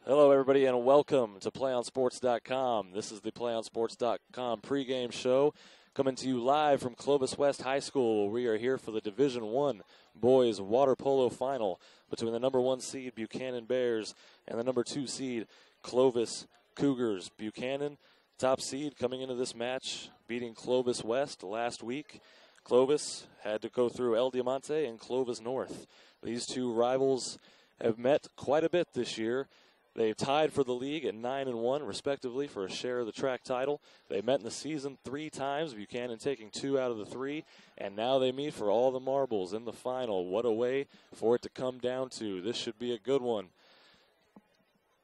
Hello, everybody, and welcome to PlayOnSports.com. This is the PlayOnSports.com pregame show coming to you live from Clovis West High School. We are here for the Division I Boys Water Polo Final between the number 1 seed Buchanan Bears and the number 2 seed Clovis Cougars. Buchanan, top seed, coming into this match, beating Clovis West last week. Clovis had to go through El Diamante and Clovis North. These two rivals have met quite a bit this year. They've tied for the league at 9-1, respectively, for a share of the track title. They met in the season 3 times, Buchanan taking 2 out of the 3, and now they meet for all the marbles in the final. What a way for it to come down to. This should be a good one.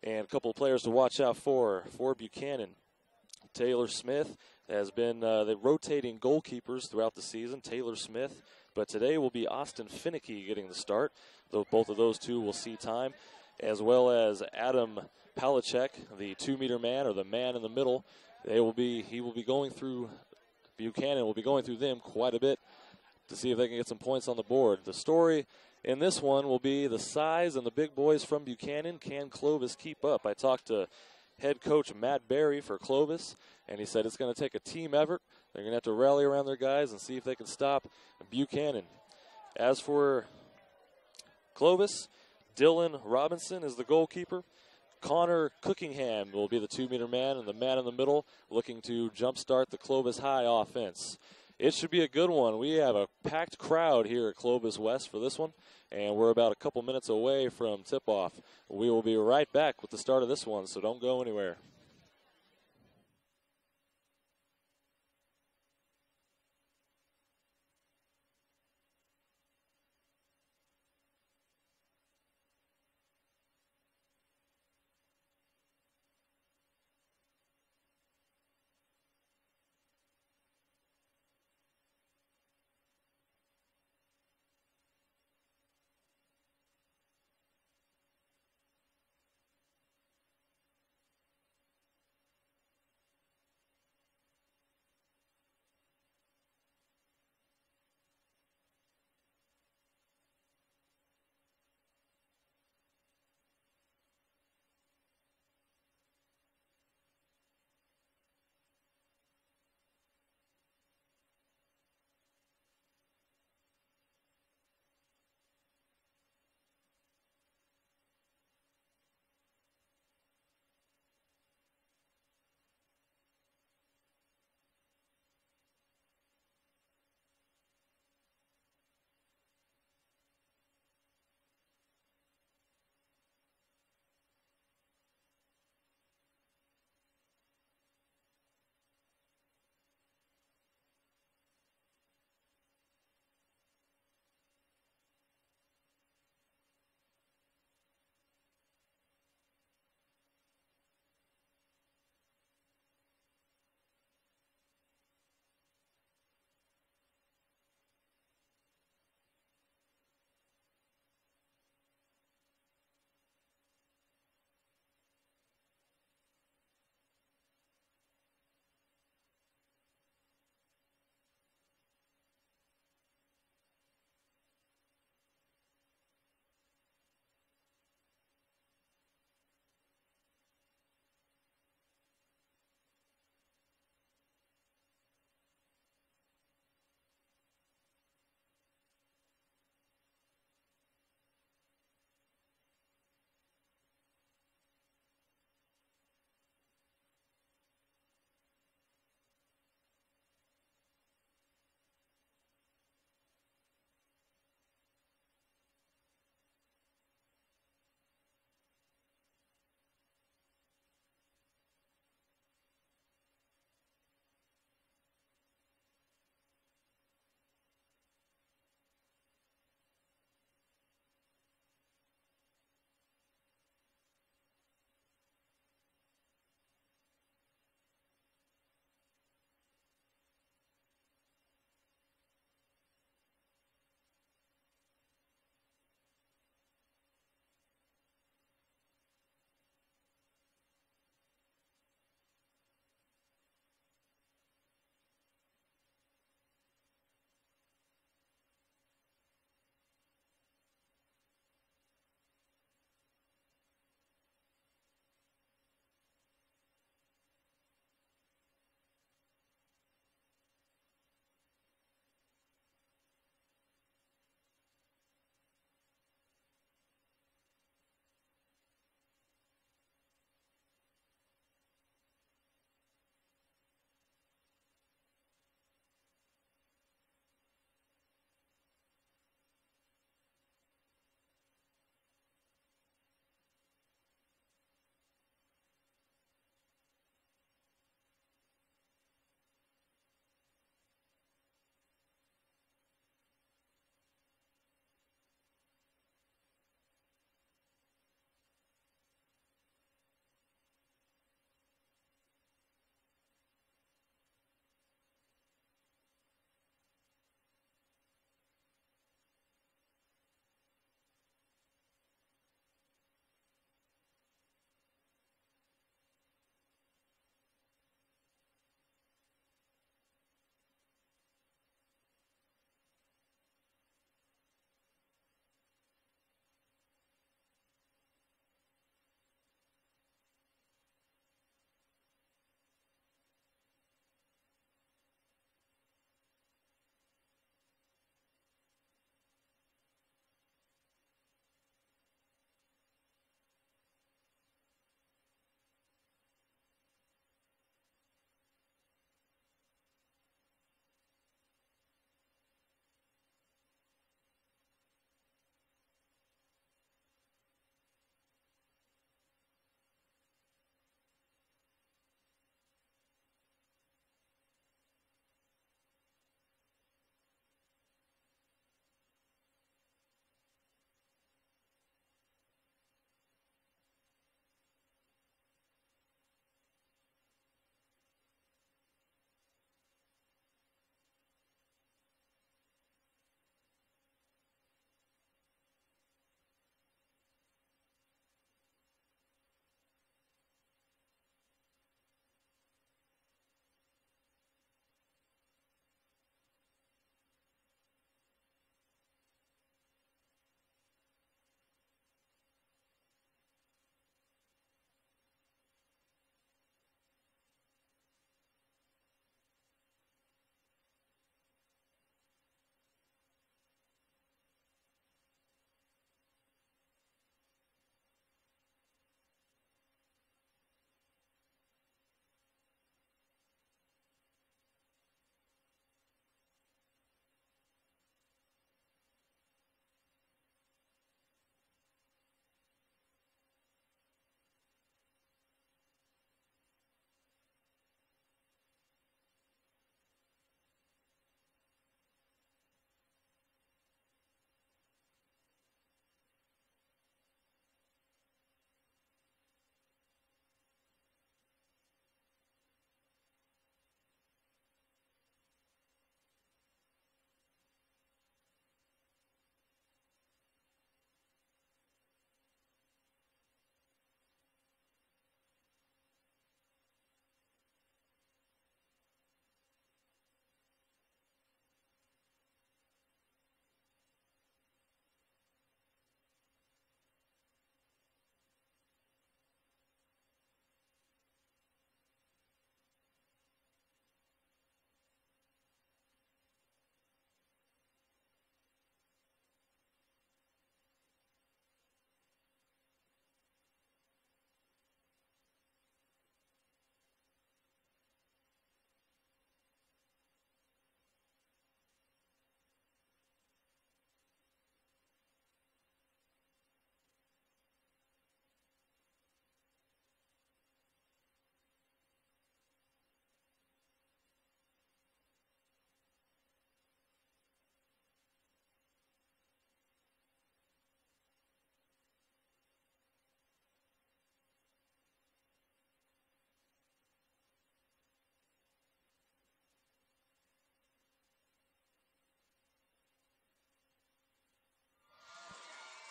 And a couple of players to watch out for Buchanan. Taylor Smith has been the rotating goalkeepers throughout the season, Taylor Smith, but today will be Austin Finicky getting the start, though both of those two will see time, as well as Adam Palachek, the 2-meter man, or the man in the middle. Buchanan will be going through them quite a bit to see if they can get some points on the board. The story in this one will be the size and the big boys from Buchanan. Can Clovis keep up? I talked to head coach Matt Berry for Clovis, and he said it's going to take a team effort. They're going to have to rally around their guys and see if they can stop Buchanan. As for Clovis, Dylan Robinson is the goalkeeper. Connor Cookingham will be the 2-meter man, and the man in the middle looking to jumpstart the Clovis High offense. It should be a good one. We have a packed crowd here at Clovis West for this one, and we're about a couple minutes away from tip-off. We will be right back with the start of this one, so don't go anywhere.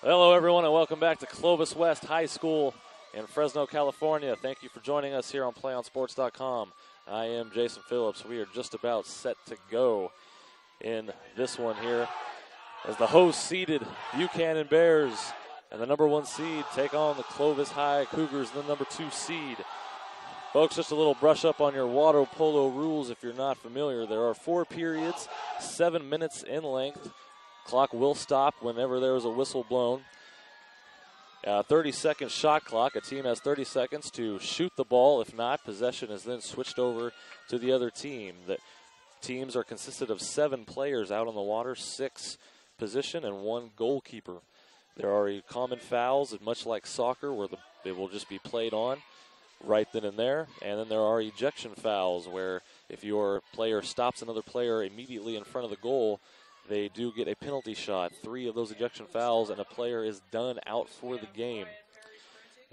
Hello, everyone, and welcome back to Clovis West High School in Fresno, California. Thank you for joining us here on PlayOnSports.com. I am Jason Phillips. We are just about set to go in this one here as the host-seeded Buchanan Bears and the number 1 seed take on the Clovis High Cougars, the number 2 seed. Folks, just a little brush up on your water polo rules if you're not familiar. There are 4 periods, 7 minutes in length. Clock will stop whenever there is a whistle blown. 30-second shot clock. A team has 30 seconds to shoot the ball. If not, possession is then switched over to the other team. The teams are consisted of 7 players out on the water, 6 position, and 1 goalkeeper. There are common fouls, much like soccer, where they will just be played on right then and there. And then there are ejection fouls, where if your player stops another player immediately in front of the goal, they do get a penalty shot. 3 of those ejection fouls, and a player is done out for the game.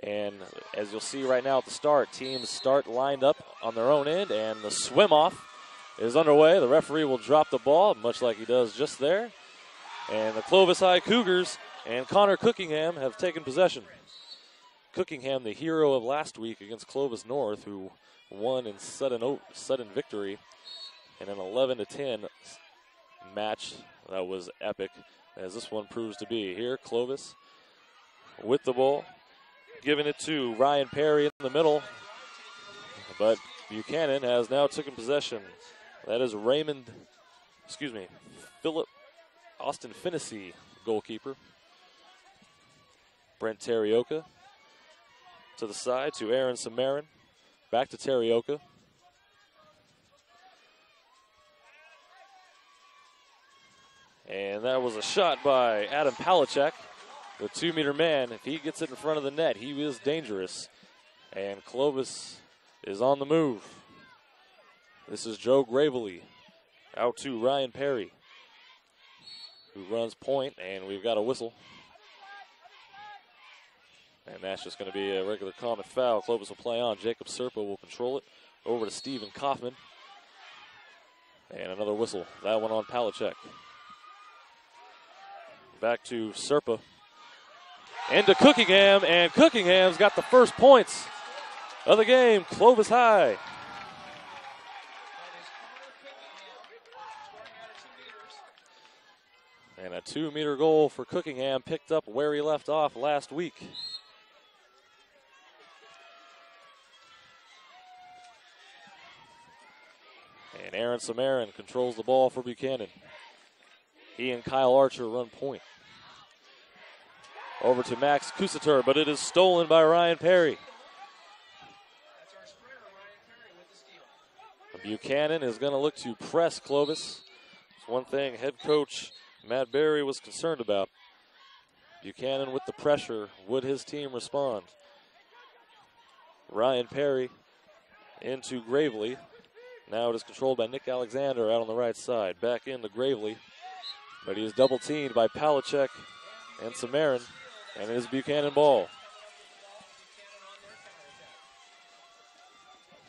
And as you'll see right now at the start, teams start lined up on their own end, and the swim-off is underway. The referee will drop the ball, much like he does just there. And the Clovis High Cougars and Connor Cookingham have taken possession. Cookingham, the hero of last week against Clovis North, who won in sudden victory in an 11-10 match that was epic, as this one proves to be. Here, Clovis with the ball, giving it to Ryan Perry in the middle, but Buchanan has now taken possession. That is Philip Austin Finnessy, goalkeeper. Brent Terioka to the side to Aaron Samarin, back to Terioka. And that was a shot by Adam Palachek, the 2-meter man. If he gets it in front of the net, he is dangerous. And Clovis is on the move. This is Joe Gravely out to Ryan Perry, who runs point, and we've got a whistle. And that's just going to be a regular common foul. Clovis will play on. Jacob Serpa will control it. Over to Stephen Kaufman. And another whistle. That one on Palachek. Back to Serpa. Into Cookingham, and Cookingham's got the first points of the game. Clovis High. And a 2-meter goal for Cookingham, picked up where he left off last week. And Aaron Samarin controls the ball for Buchanan. He and Kyle Archer run point. Over to Max Kusatur, but it is stolen by Ryan Perry. Buchanan is going to look to press Clovis. It's one thing head coach Matt Berry was concerned about. Buchanan with the pressure. Would his team respond? Ryan Perry into Gravely. Now it is controlled by Nick Alexander out on the right side. Back into Gravely. But he is double-teamed by Palachek and Samarin. And it is Buchanan ball.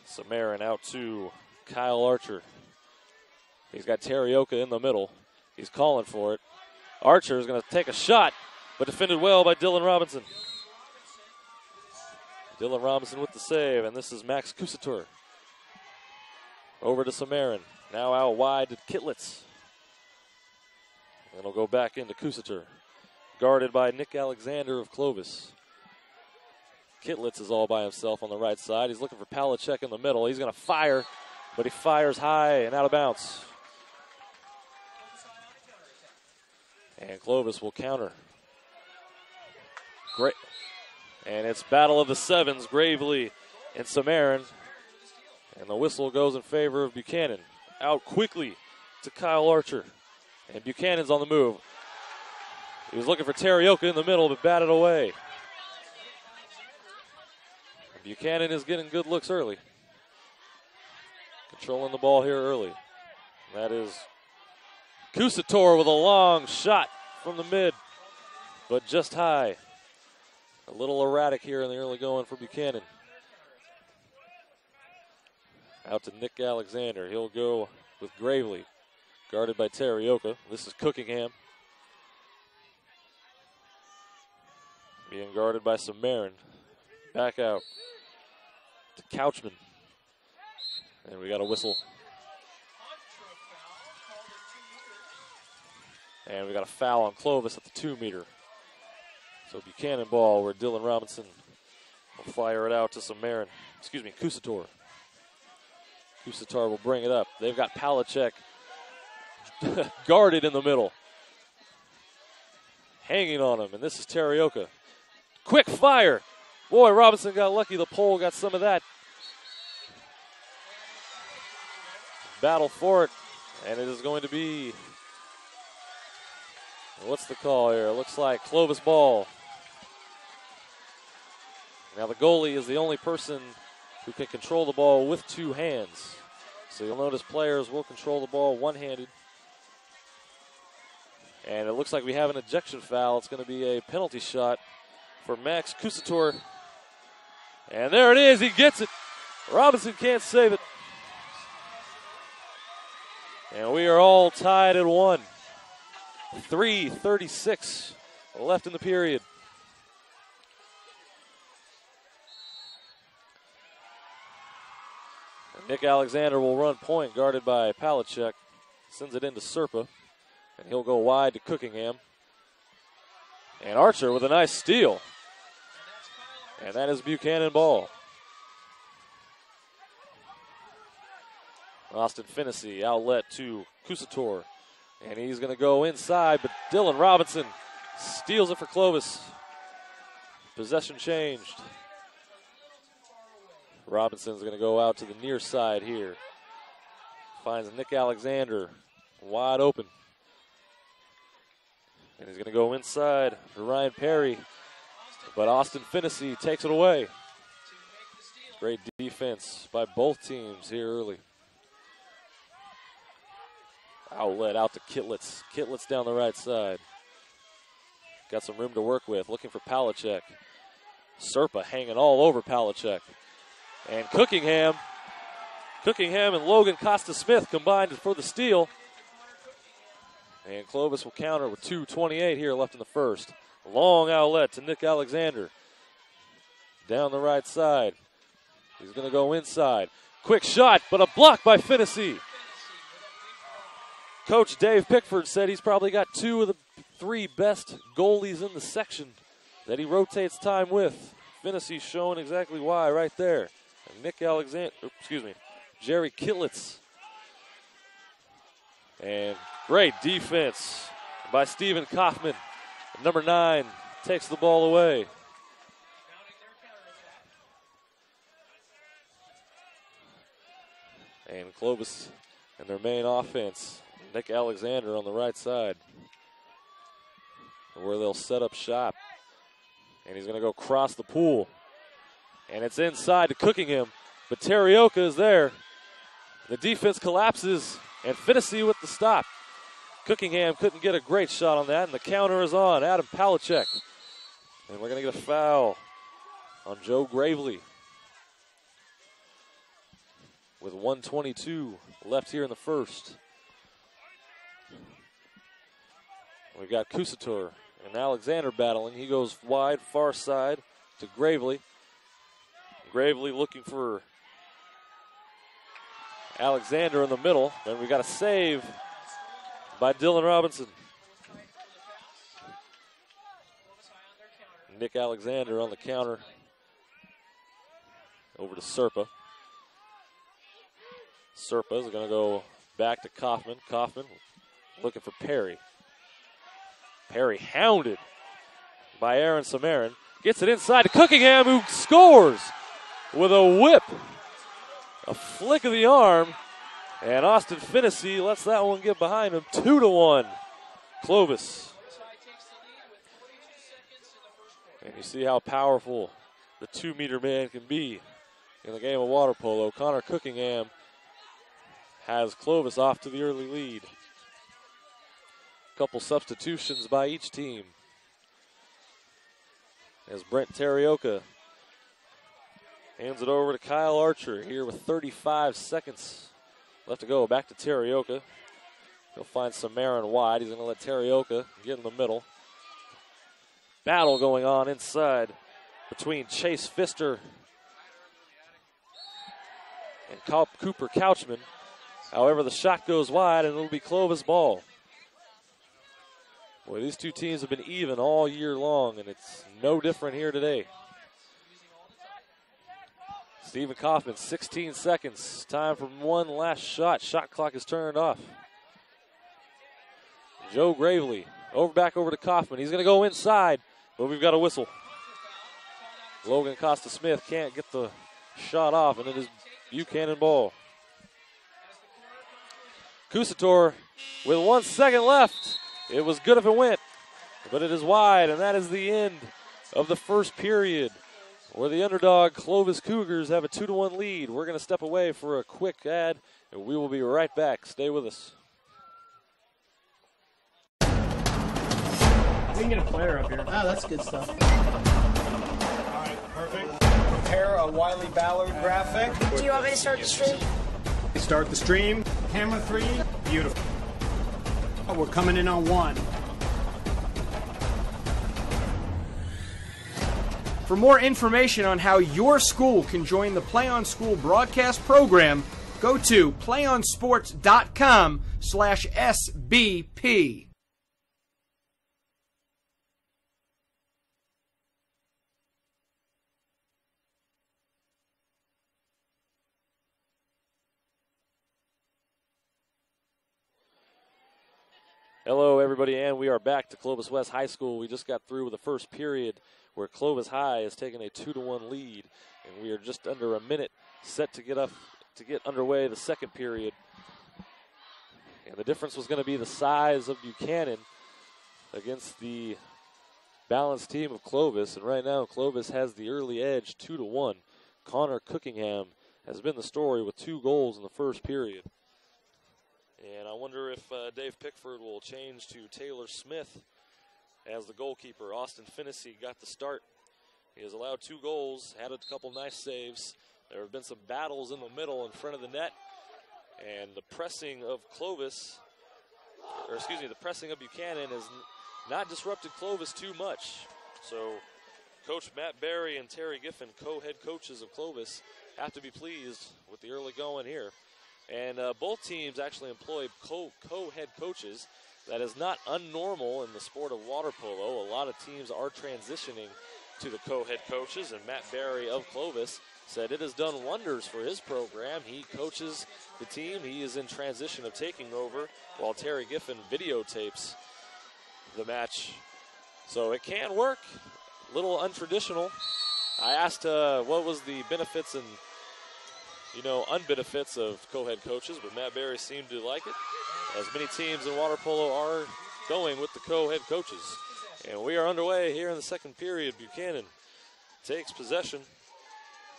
Samarin out to Kyle Archer. He's got Terioka in the middle. He's calling for it. Archer is going to take a shot, but defended well by Dylan Robinson. Dylan Robinson with the save, and this is Max Kusatur. Over to Samarin. Now out wide to Kitlitz. And it'll go back into Kusatur. Guarded by Nick Alexander of Clovis. Kitlitz is all by himself on the right side. He's looking for Palachek in the middle. He's going to fire, but he fires high and out of bounds. And Clovis will counter. Great. And it's battle of the sevens, Gravely and Samarin. And the whistle goes in favor of Buchanan. Out quickly to Kyle Archer. And Buchanan's on the move. He was looking for Terioka in the middle, but batted away. Buchanan is getting good looks early. Controlling the ball here early. That is Kusator with a long shot from the mid, but just high. A little erratic here in the early going for Buchanan. Out to Nick Alexander. He'll go with Gravely, guarded by Terioka. This is Cookingham. Being guarded by Samarin. Back out to Couchman. And we got a whistle. And we got a foul on Clovis at the 2-meter. So Buchanan ball where Dylan Robinson will fire it out to Samarin. Excuse me, Kusator. Kusator will bring it up. They've got Palachek guarded in the middle. Hanging on him, and this is Terioka. Quick fire. Boy, Robinson got lucky. The pole got some of that. Battle for it, and it is going to be, what's the call here? It looks like Clovis ball. Now the goalie is the only person who can control the ball with two hands. So you'll notice players will control the ball one-handed. And it looks like we have an ejection foul. It's going to be a penalty shot for Max Kusator. And there it is. He gets it. Robinson can't save it. And we are all tied at 1. 3:36 left in the period. And Nick Alexander will run point, guarded by Palachek. Sends it into Serpa. And he'll go wide to Cookingham. And Archer with a nice steal. And that is Buchanan ball. Austin Finnessy, outlet to Kusator. And he's going to go inside, but Dylan Robinson steals it for Clovis. Possession changed. Robinson's going to go out to the near side here. Finds Nick Alexander wide open. And he's going to go inside to Ryan Perry. But Austin Finnessy takes it away. Great defense by both teams here early. Outlet out to Kitlitz. Kitlitz down the right side. Got some room to work with. Looking for Palachek. Serpa hanging all over Palachek. And Cookingham. Cookingham and Logan Costa-Smith combined for the steal. And Clovis will counter with 2:28 here left in the first. Long outlet to Nick Alexander. Down the right side. He's going to go inside. Quick shot, but a block by Finnessy. Coach Dave Pickford said he's probably got 2 of the 3 best goalies in the section that he rotates time with. Finnessy showing exactly why right there. And Nick Alexander, Jerry Kitlitz. And great defense by Stephen Kaufman. Number 9 takes the ball away. And Clovis and their main offense. Nick Alexander on the right side, where they'll set up shop. And he's going to go cross the pool. And it's inside to Cookingham, but Terioka is there. The defense collapses, and Finnessy with the stop. Cookingham couldn't get a great shot on that, and the counter is on Adam Palachek. And we're going to get a foul on Joe Gravely. With 1:22 left here in the first. We've got Kusator and Alexander battling. He goes wide, far side to Gravely. Gravely looking for Alexander in the middle. And we got a save by Dylan Robinson. Nick Alexander on the counter. Over to Serpa. Serpa is going to go back to Kaufman. Kaufman looking for Perry. Perry hounded by Aaron Samarin. Gets it inside to Cookingham, who scores with a whip. A flick of the arm. And Austin Finnessy lets that one get behind him. 2-1. Clovis. And you see how powerful the 2-meter man can be in the game of water polo. Connor Cookingham has Clovis off to the early lead. Couple substitutions by each team. As Brent Terioka hands it over to Kyle Archer here with 35 seconds left to go. Back to Terioka. He'll find Samarin wide. He's going to let Terioka get in the middle. battle going on inside between Chase Pfister and Cooper Couchman. However, the shot goes wide, and it'll be Clovis ball. Boy, these two teams have been even all year long, and it's no different here today. Stephen Kaufman, 16 seconds. Time for one last shot. Shot clock is turned off. Joe Gravely, back over to Kaufman. He's going to go inside, but we've got a whistle. Logan Costa-Smith can't get the shot off, and it is Buchanan ball. Cusator with 1 second left. It was good if it went, but it is wide, and that is the end of the first period, where the underdog Clovis Cougars have a 2-1 lead. We're going to step away for a quick ad, and we will be right back. Stay with us. We can get a player up here. Oh, that's good stuff. All right, perfect. Prepare a Wiley Ballard graphic. Do you want me to start the stream? Start the stream. Camera 3. Beautiful. Oh, we're coming in on 1. For more information on how your school can join the PlayOn School broadcast program, go to playonsports.com/SBP. Hello, everybody, and we are back to Clovis West High School. We just got through with the first period where Clovis High has taken a 2-1 lead, and we are just under a minute set to get underway the second period. And the difference was going to be the size of Buchanan against the balanced team of Clovis, and right now Clovis has the early edge, 2-1. Connor Cookingham has been the story with 2 goals in the first period. And I wonder if Dave Pickford will change to Taylor Smith as the goalkeeper. Austin Finnessy got the start. He has allowed 2 goals, had a couple nice saves. There have been some battles in the middle in front of the net. And the pressing of the pressing of Buchanan has not disrupted Clovis too much. So Coach Matt Berry and Terry Giffen, co-head coaches of Clovis, have to be pleased with the early going here. And both teams actually employ co-head coaches. That is not unnormal in the sport of water polo. A lot of teams are transitioning to the co-head coaches, and Matt Berry of Clovis said it has done wonders for his program. He coaches the team. He is in transition of taking over while Terry Giffen videotapes the match. So it can work. A little untraditional. I asked what was the benefits and unbenefits of co-head coaches, but Matt Berry seemed to like it, as many teams in water polo are going with the co-head coaches. And we are underway here in the second period. Buchanan takes possession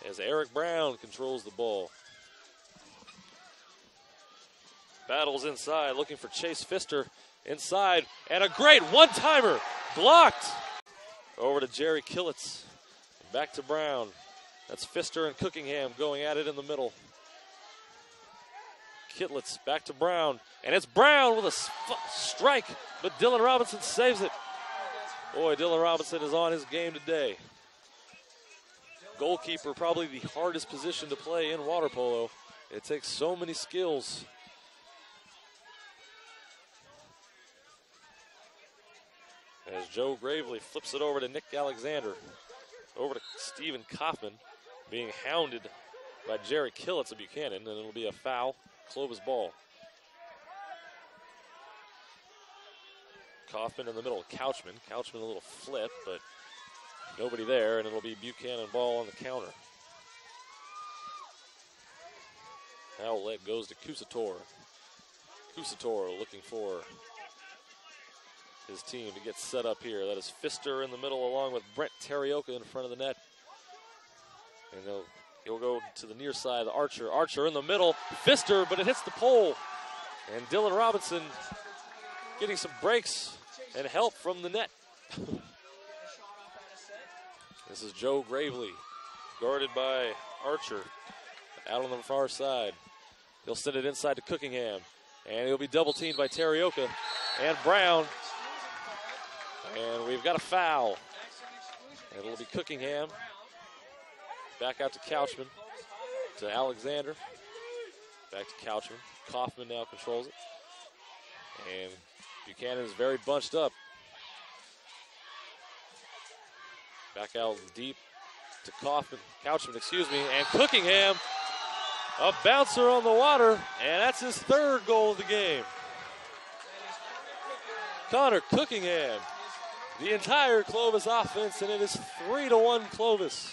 as Eric Brown controls the ball. Battles inside, looking for Chase Pfister inside, and a great one-timer, blocked. Over to Jerry Killitz, back to Brown. That's Pfister and Cookingham going at it in the middle. Kitlitz back to Brown, and it's Brown with a strike, but Dylan Robinson saves it. Boy, Dylan Robinson is on his game today. Goalkeeper, probably the hardest position to play in water polo. It takes so many skills. As Joe Gravely flips it over to Nick Alexander. Over to Stephen Kaufman, being hounded by Jerry Killitz of Buchanan, and it'll be a foul. Clovis ball. Kaufman in the middle. Couchman a little flip, but nobody there, and it'll be Buchanan ball on the counter. Outlet goes to Cusator. Cusator looking for his team to get set up here. That is Pfister in the middle along with Brent Terioka in front of the net. And he'll go to the near side, Archer. Archer in the middle. Pfister, but it hits the pole. And Dylan Robinson getting some breaks and help from the net. This is Joe Gravely, guarded by Archer. Out on the far side. He'll send it inside to Cookingham. And he'll be double teamed by Terioka and Brown. And we've got a foul. And it'll be Cookingham. Back out to Couchman. To Alexander. Back to Couchman. Kaufman now controls it. And Buchanan is very bunched up. Back out deep to Couchman, and Cookingham, a bouncer on the water, and that's his third goal of the game. Connor Cookingham, the entire Clovis offense, and it is 3-1 Clovis.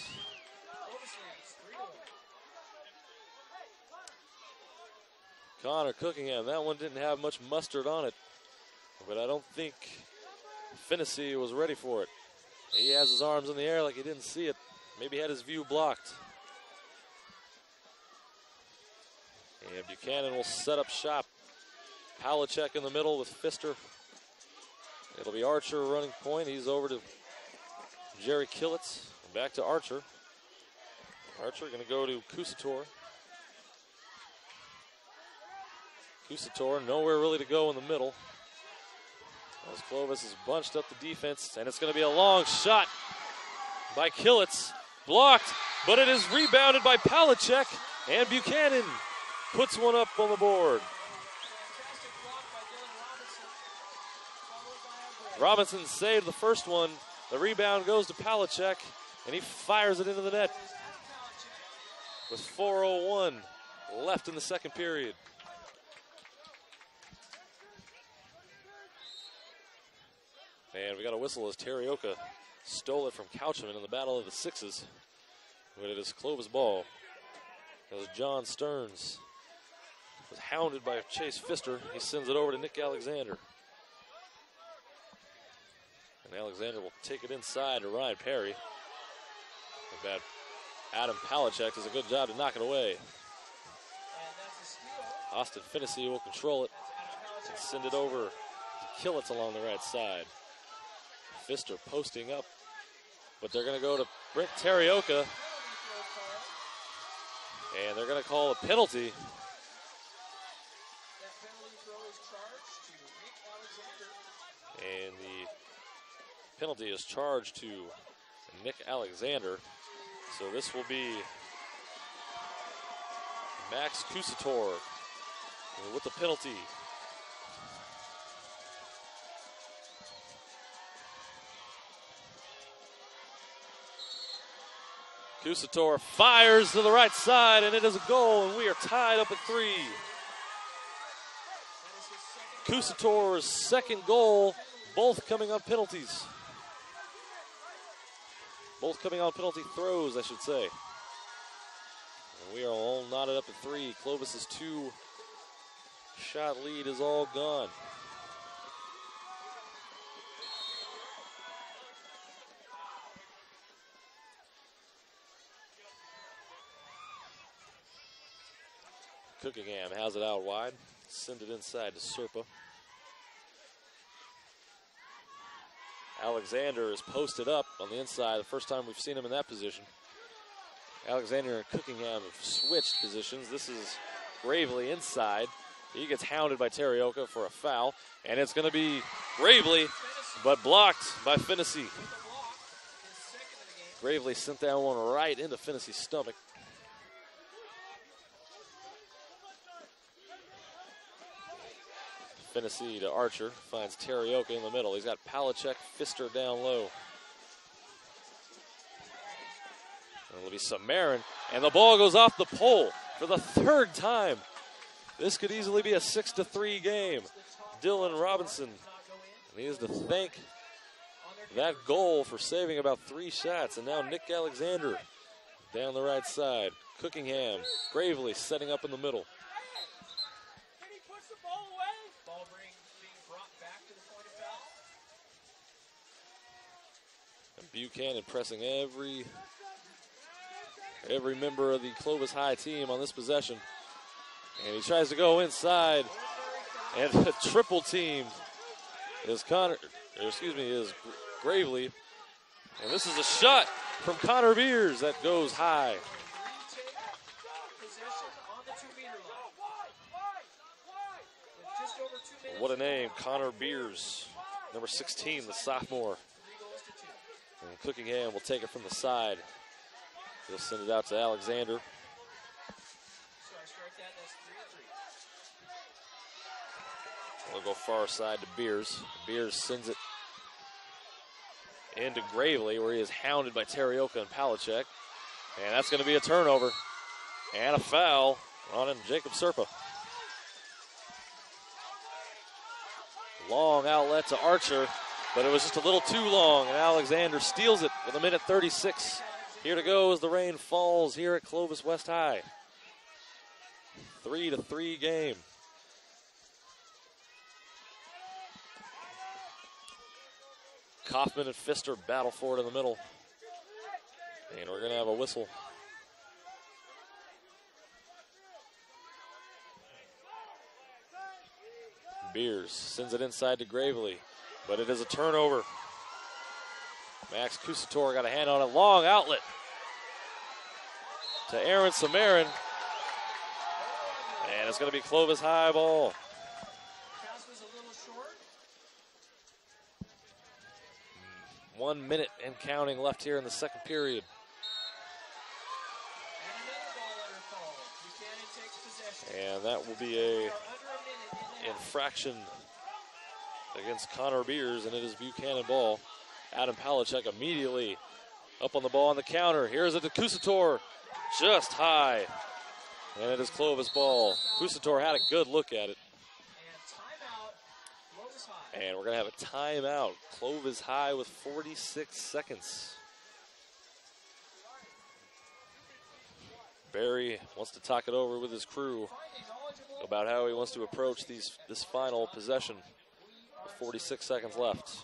Connor Cookingham, that one didn't have much mustard on it, but I don't think Finnessy was ready for it. He has his arms in the air like he didn't see it. Maybe he had his view blocked. And Buchanan will set up shop. Palachek in the middle with Pfister. It'll be Archer running point. He's over to Jerry Killitz. Back to Archer. Archer going to go to Kusator. Kusator nowhere really to go in the middle. As Clovis has bunched up the defense, and it's going to be a long shot by Killitz. Blocked, but it is rebounded by Palachek, and Buchanan puts one up on the board. Robinson saved the first one. The rebound goes to Palachek, and he fires it into the net with 4:01 left in the second period. And we got a whistle as Terioka stole it from Couchman in the Battle of the Sixes. But it is Clovis ball. As John Stearns was hounded by Chase Pfister, he sends it over to Nick Alexander. And Alexander will take it inside to Ryan Perry. A bad Adam Palachek does a good job to knock it away. Austin Finnessy will control it and send it over to Killitz along the right side. Pfister posting up, but they're going to go to Brent Terioka, and they're going to call a penalty. And the penalty is charged to Nick Alexander. So this will be Max Kusator with the penalty. Kusator fires to the right side, and it is a goal, and we are tied up at 3. Kusator's second goal, both coming on penalties. Both coming on penalty throws, I should say. And we are all knotted up at 3. Clovis's 2-shot lead is all gone. Cookingham has it out wide. Send it inside to Serpa. Alexander is posted up on the inside. The first time we've seen him in that position. Alexander and Cookingham have switched positions. This is Gravely inside. He gets hounded by Terioka for a foul. And it's going to be Gravely, but blocked by Finnessy. Gravely sent that one right into Finnessy's stomach. Finnessy to Archer, finds Terioka in the middle. He's got Palachek, Pfister down low. And it'll be Samarin, and the ball goes off the pole for the third time. This could easily be a 6-3 game. Dylan Robinson needs to thank that goal for saving about 3 shots. And now Nick Alexander down the right side. Cookingham, Gravely setting up in the middle. Buchanan pressing every member of the Clovis High team on this possession. And he tries to go inside. And a triple team is Gravely. And this is a shot from Connor Beers that goes high. What a name, Connor Beers, number 16, the sophomore. And Cookingham will take it from the side. He'll send it out to Alexander. We'll go far side to Beers. Beers sends it into Gravely, where he is hounded by Terioka and Palachek. And that's going to be a turnover and a foul on him, Jacob Serpa. Long outlet to Archer, but it was just a little too long, and Alexander steals it with 1:36 here to go as the rain falls here at Clovis West High. 3-3 game. Kaufman and Pfister battle for it in the middle. And we're going to have a whistle. Beers sends it inside to Gravely, but it is a turnover. Max Kusator got a hand on it. Long outlet to Aaron Samarin. And it's going to be Clovis High ball. 1 minute and counting left here in the second period. And that will be a infraction against Connor Beers, and it is Buchanan ball. Adam Palachek immediately up on the ball on the counter. Here's it to Kusator, just high. And it is Clovis ball. Kusator had a good look at it. And we're going to have a timeout. Clovis High with 46 seconds. Barry wants to talk it over with his crew about how he wants to approach this final possession with 46 seconds left.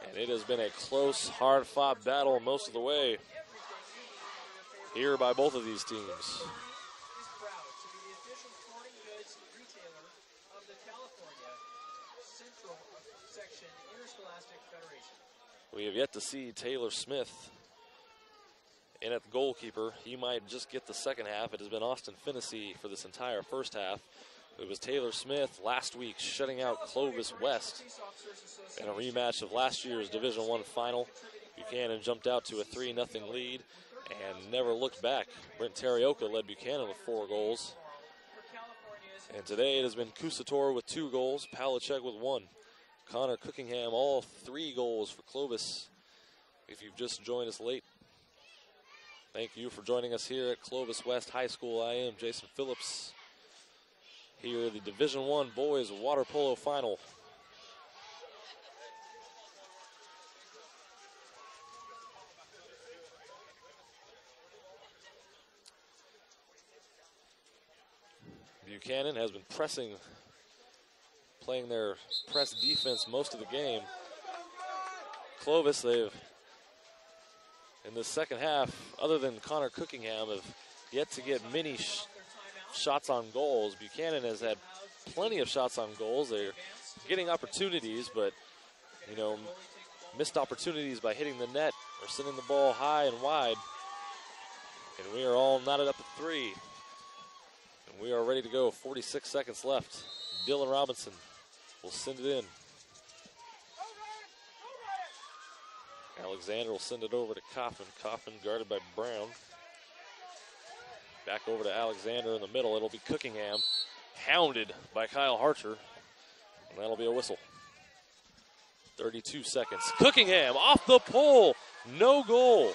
And it has been a close, hard-fought battle most of the way here by both of these teams. We have yet to see Taylor Smith in at the goalkeeper. He might just get the second half. It has been Austin Finnessy for this entire first half. It was Taylor Smith last week shutting out Clovis West in a rematch of last year's Division I final. Buchanan jumped out to a 3-0 lead and never looked back. Brent Terioka led Buchanan with 4 goals. And today it has been Kusator with 2 goals, Palachek with 1. Connor Cookingham, all 3 goals for Clovis. If you've just joined us late, thank you for joining us here at Clovis West High School. I am Jason Phillips. Here at the Division I Boys Water Polo Final. Buchanan has been pressing, playing their press defense most of the game. Clovis, they've, in the second half, other than Connor Cookingham, have yet to get many shots on goals. Buchanan has had plenty of shots on goals. They're getting opportunities, but, you know, missed opportunities by hitting the net or sending the ball high and wide. And we are all knotted up at 3. And we are ready to go. 46 seconds left. Dylan Robinson will send it in. Alexander will send it over to Coffin. Coffin guarded by Brown. Back over to Alexander in the middle. It'll be Cookingham, hounded by Kyle Harcher. And that'll be a whistle. 32 seconds. Cookingham off the pole. No goal.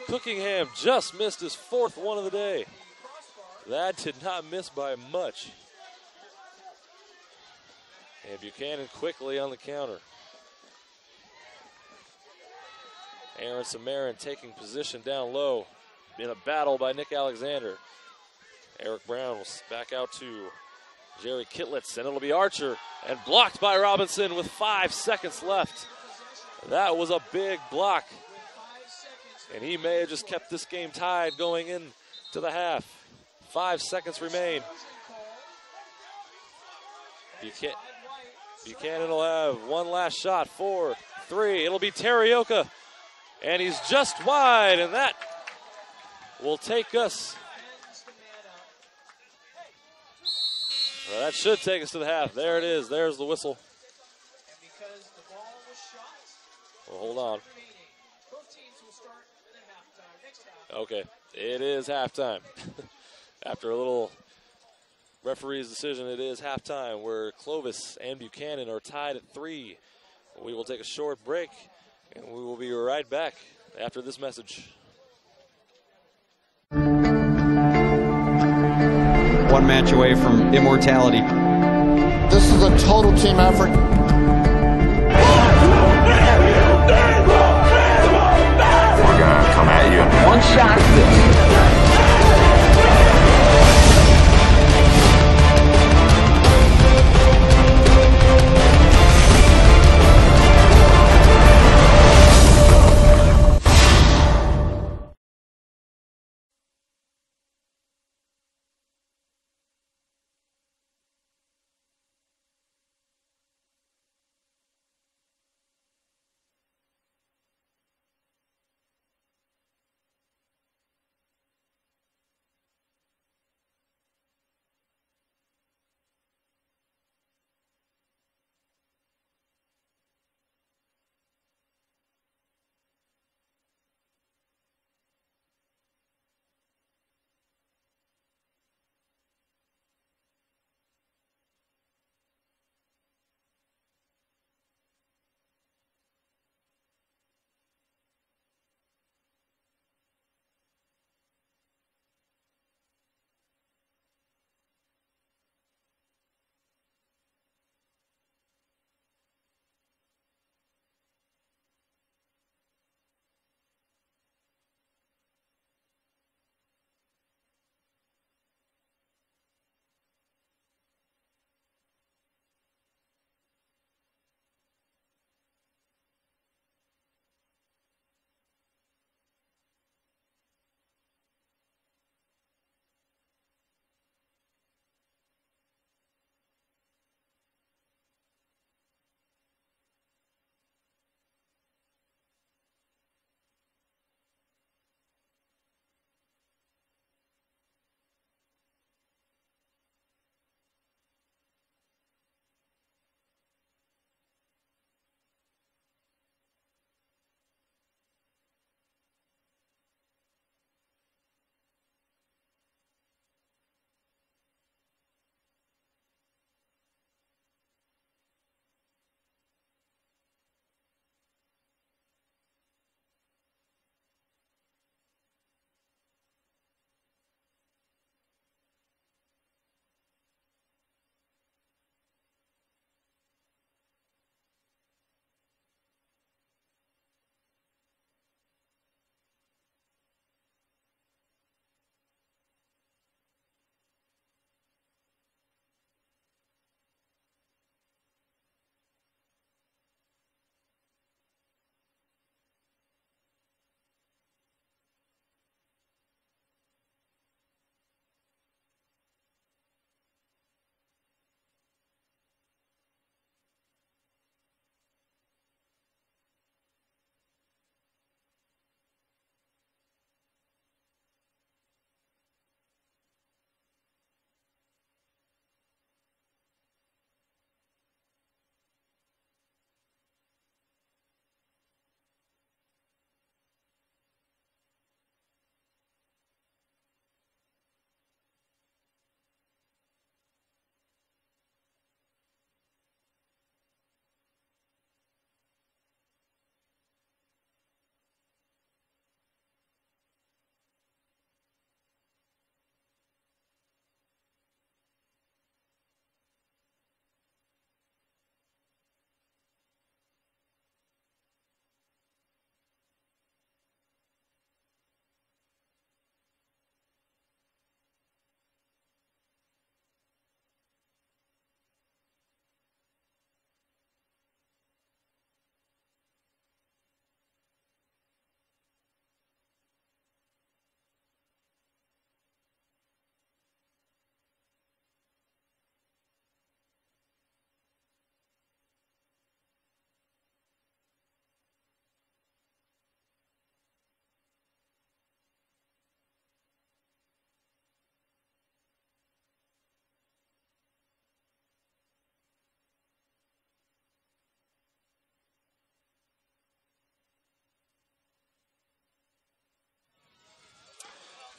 Cookingham just missed his 4th one of the day. That did not miss by much. And Buchanan quickly on the counter. Aaron Samarin taking position down low in a battle by Nick Alexander. Eric Brown will back out to Jerry Kitlitz, and it'll be Archer, and blocked by Robinson with 5 seconds left. That was a big block, and he may have just kept this game tied going into the half. 5 seconds remain. Buchanan will have one last shot. 4, 3. It'll be Terioka, and he's just wide, and that will take us. Well, that should take us to the half. There it is. There's the whistle. Well, hold on. Okay, it is halftime. After a little referee's decision, it is halftime where Clovis and Buchanan are tied at 3. We will take a short break, and we will be right back after this message. One match away from immortality. This is a total team effort. We're gonna come at you. One shot.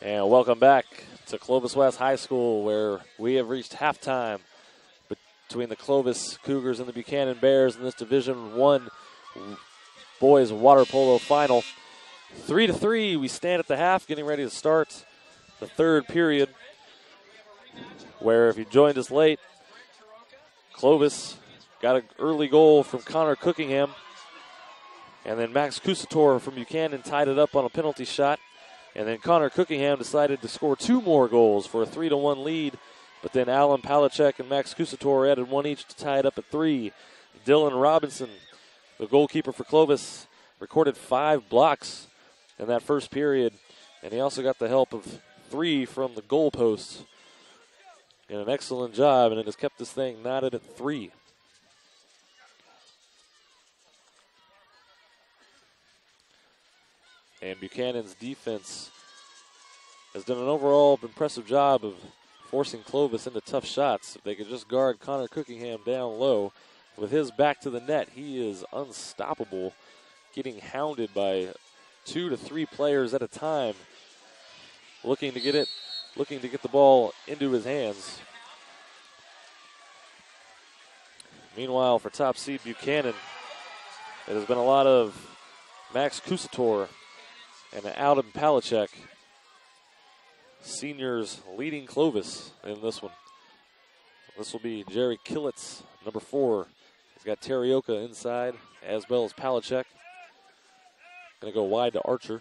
And welcome back to Clovis West High School, where we have reached halftime between the Clovis Cougars and the Buchanan Bears in this Division I boys water polo final. 3-3, we stand at the half, getting ready to start the third period, where if you joined us late, Clovis got an early goal from Connor Cookingham, and then Max Cusator from Buchanan tied it up on a penalty shot. And then Connor Cookingham decided to score 2 more goals for a 3-1 lead. But then Alan Palachek and Max Cusator added 1 each to tie it up at 3. Dylan Robinson, the goalkeeper for Clovis, recorded 5 blocks in that first period. And he also got the help of 3 from the goalposts. And an excellent job, and it has kept this thing knotted at 3. And Buchanan's defense has done an overall impressive job of forcing Clovis into tough shots. If they could just guard Connor Cookingham down low, with his back to the net, he is unstoppable, getting hounded by 2 to 3 players at a time, looking to get the ball into his hands. Meanwhile, for top seed Buchanan, it has been a lot of Max Cusator and Alden Palachek, seniors leading Clovis in this one. This will be Jerry Killitz, number 4. He's got Terioka inside, as well as Palachek. Going to go wide to Archer.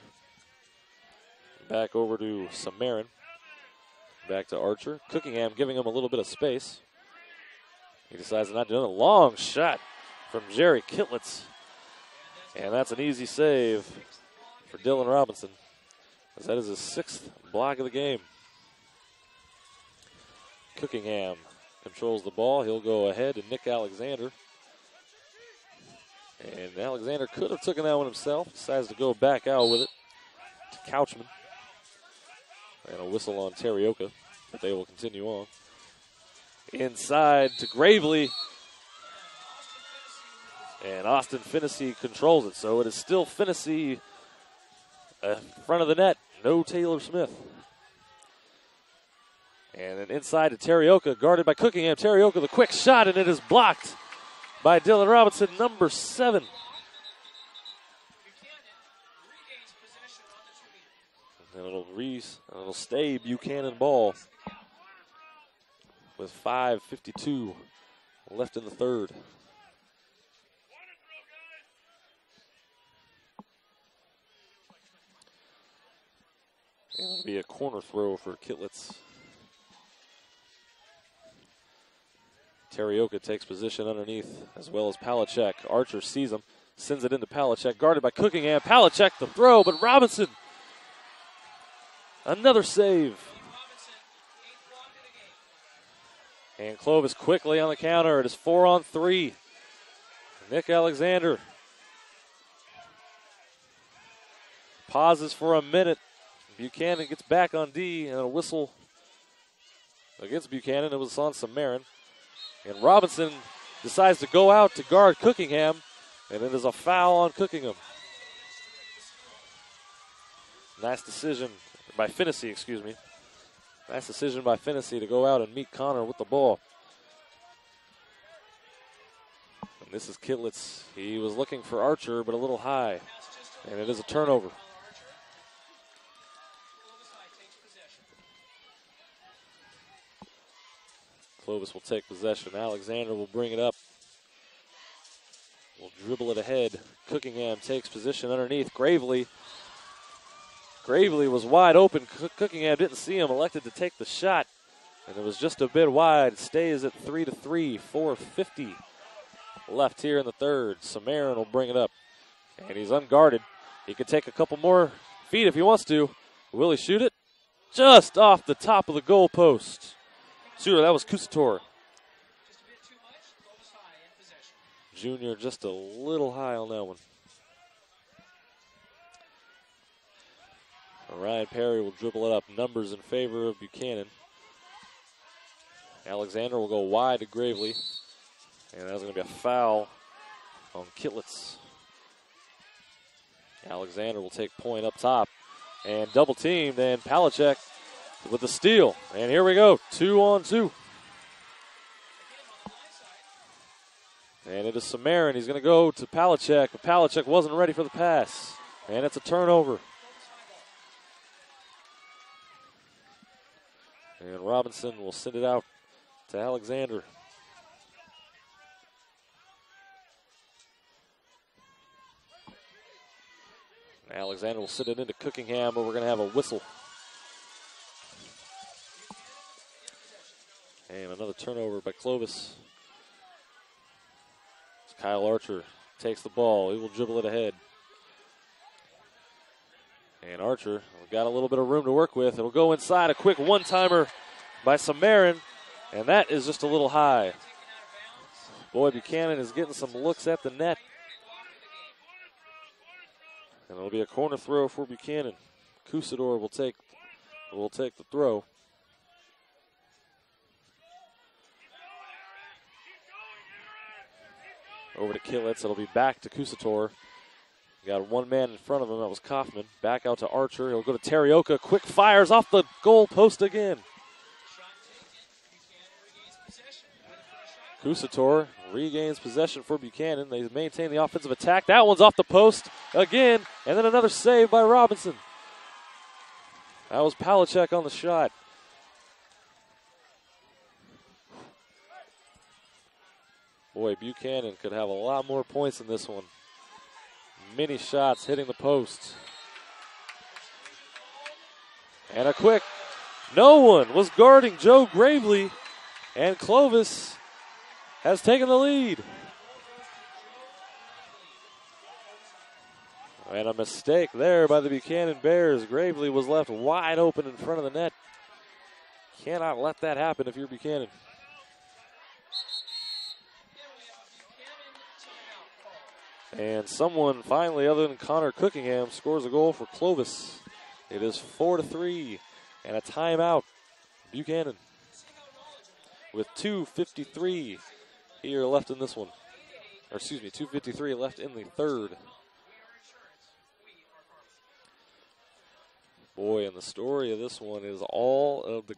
Back over to Samarin. Back to Archer. Cookingham giving him a little bit of space. He decides not to do it. A long shot from Jerry Killitz. And that's an easy save for Dylan Robinson, as that is his 6th block of the game. Cookingham controls the ball. He'll go ahead to Nick Alexander. And Alexander could have taken that one himself. Decides to go back out with it to Couchman. And a whistle on Terioka, but they will continue on. Inside to Gravely. And Austin Finnessy controls it. So it is still Finnessy in front of the net. No Taylor Smith. And then inside to Terioka, guarded by Cookingham. Terioka, the quick shot, and it is blocked by Dylan Robinson, number 7. And it'll stay Buchanan ball with 5:52 left in the third. And it'll be a corner throw for Kittlitz. Terioka takes position underneath, as well as Palachek. Archer sees him, sends it into Palachek, guarded by Cookingham. Palachek the throw, but Robinson, another save. And Clovis quickly on the counter. It is 4-on-3. Nick Alexander pauses for a minute. Buchanan gets back on D, and a whistle against Buchanan. It was on Samarin. And Robinson decides to go out to guard Cookingham, and it is a foul on Cookingham. Nice decision by Finnessy, Nice decision by Finnessy to go out and meet Connor with the ball. And this is Kittlitz. He was looking for Archer, but a little high. And it is a turnover. Clovis will take possession. Alexander will bring it up. Will dribble it ahead. Cookingham takes position underneath. Gravely was wide open. Cookingham didn't see him, elected to take the shot. And it was just a bit wide. Stays at 3-3, 4:50 left here in the third. Samarin will bring it up. And he's unguarded. He could take a couple more feet if he wants to. Will he shoot it? Just off the top of the goal post. Shooter, that was Cusator. Junior just a little high on that one. Ryan Perry will dribble it up. Numbers in favor of Buchanan. Alexander will go wide to Gravely. And that's going to be a foul on Kittlitz. Alexander will take point up top. and double teamed, and Palachek with the steal. And here we go, 2-on-2. And it is Samarin. He's going to go to Palachek. Palachek wasn't ready for the pass. And it's a turnover. And Robinson will send it out to Alexander. Alexander will send it into Cookingham, but we're going to have a whistle. And another turnover by Clovis. Kyle Archer takes the ball. He will dribble it ahead. And Archer got a little bit of room to work with. It'll go inside. A quick one-timer by Samarin. And that is just a little high. Boy, Buchanan is getting some looks at the net. And it'll be a corner throw for Buchanan. Cusador will take the throw. Over to Killitz. It'll be back to Cusator. Got one man in front of him. That was Kaufman. Back out to Archer. He'll go to Terioka. Quick fires off the goal post again. Cusator regains possession for Buchanan. They maintain the offensive attack. That one's off the post again. And then another save by Robinson. That was Palachek on the shot. Boy, Buchanan could have a lot more points in this one. Many shots hitting the post. And a quick. No one was guarding Joe Gravely. And Clovis has taken the lead. And a mistake there by the Buchanan Bears. Gravely was left wide open in front of the net. Cannot let that happen if you're Buchanan. And someone finally, other than Connor Cookingham, scores a goal for Clovis. It is 4-3 and a timeout. Buchanan with 2:53 here left in this one. Or excuse me, 2:53 left in the third. Boy, and the story of this one is all of the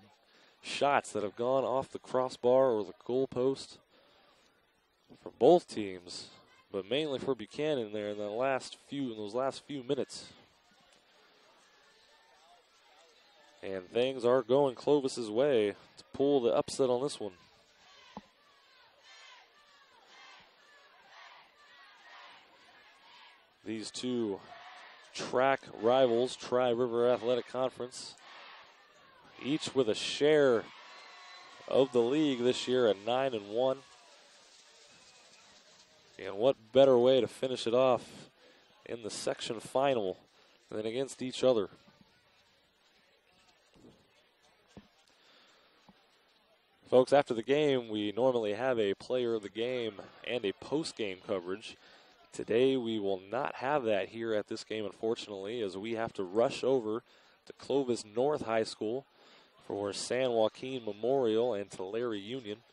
shots that have gone off the crossbar or the goal post for both teams. But mainly for Buchanan there in those last few minutes. And things are going Clovis's way to pull the upset on this one. These two track rivals, Tri-River Athletic Conference, each with a share of the league this year at 9-1. And what better way to finish it off in the section final than against each other. Folks, after the game, we normally have a player of the game and a post-game coverage. Today, we will not have that here at this game, unfortunately, as we have to rush over to Clovis North High School for San Joaquin Memorial and Tulare Union.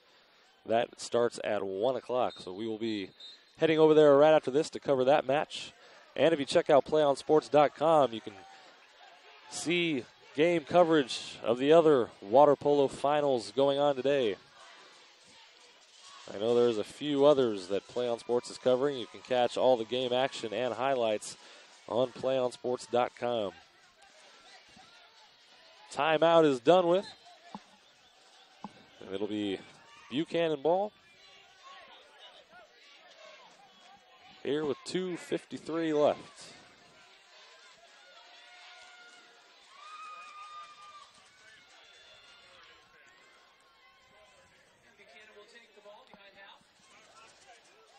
That starts at 1 o'clock, so we will be heading over there right after this to cover that match. And if you check out PlayOnSports.com, you can see game coverage of the other water polo finals going on today. I know there's a few others that PlayOn Sports is covering. You can catch all the game action and highlights on PlayOnSports.com. Timeout is done with. And it'll be Buchanan ball. Here with 2:53 left.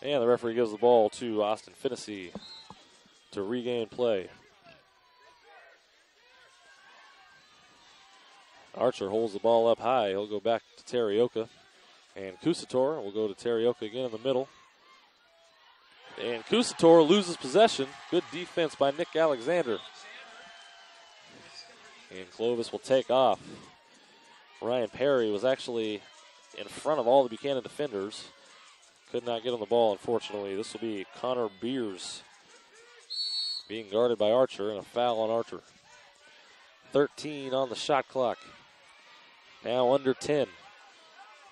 And the referee gives the ball to Austin Finnessy to regain play. Archer holds the ball up high. He'll go back to Terioka. And Cusator will go to Terioka again in the middle. And Cusator loses possession. Good defense by Nick Alexander. And Clovis will take off. Ryan Perry was actually in front of all the Buchanan defenders. Could not get on the ball, unfortunately. This will be Connor Beers being guarded by Archer, and a foul on Archer. 13 on the shot clock. Now under 10.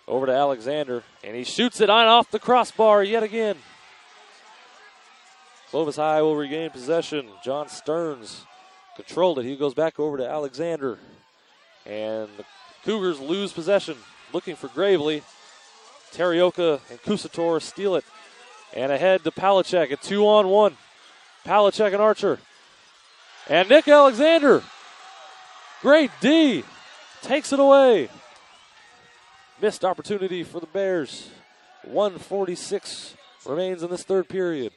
Over to Alexander, and he shoots it on off the crossbar yet again. Clovis High will regain possession. John Stearns controlled it. He goes back over to Alexander, and the Cougars lose possession. Looking for Gravely. Terioka and Kusator steal it. And ahead to Palachek, a 2-on-1. Palachek and Archer. And Nick Alexander. Great D. Takes it away. Missed opportunity for the Bears. 1:46 remains in this third period.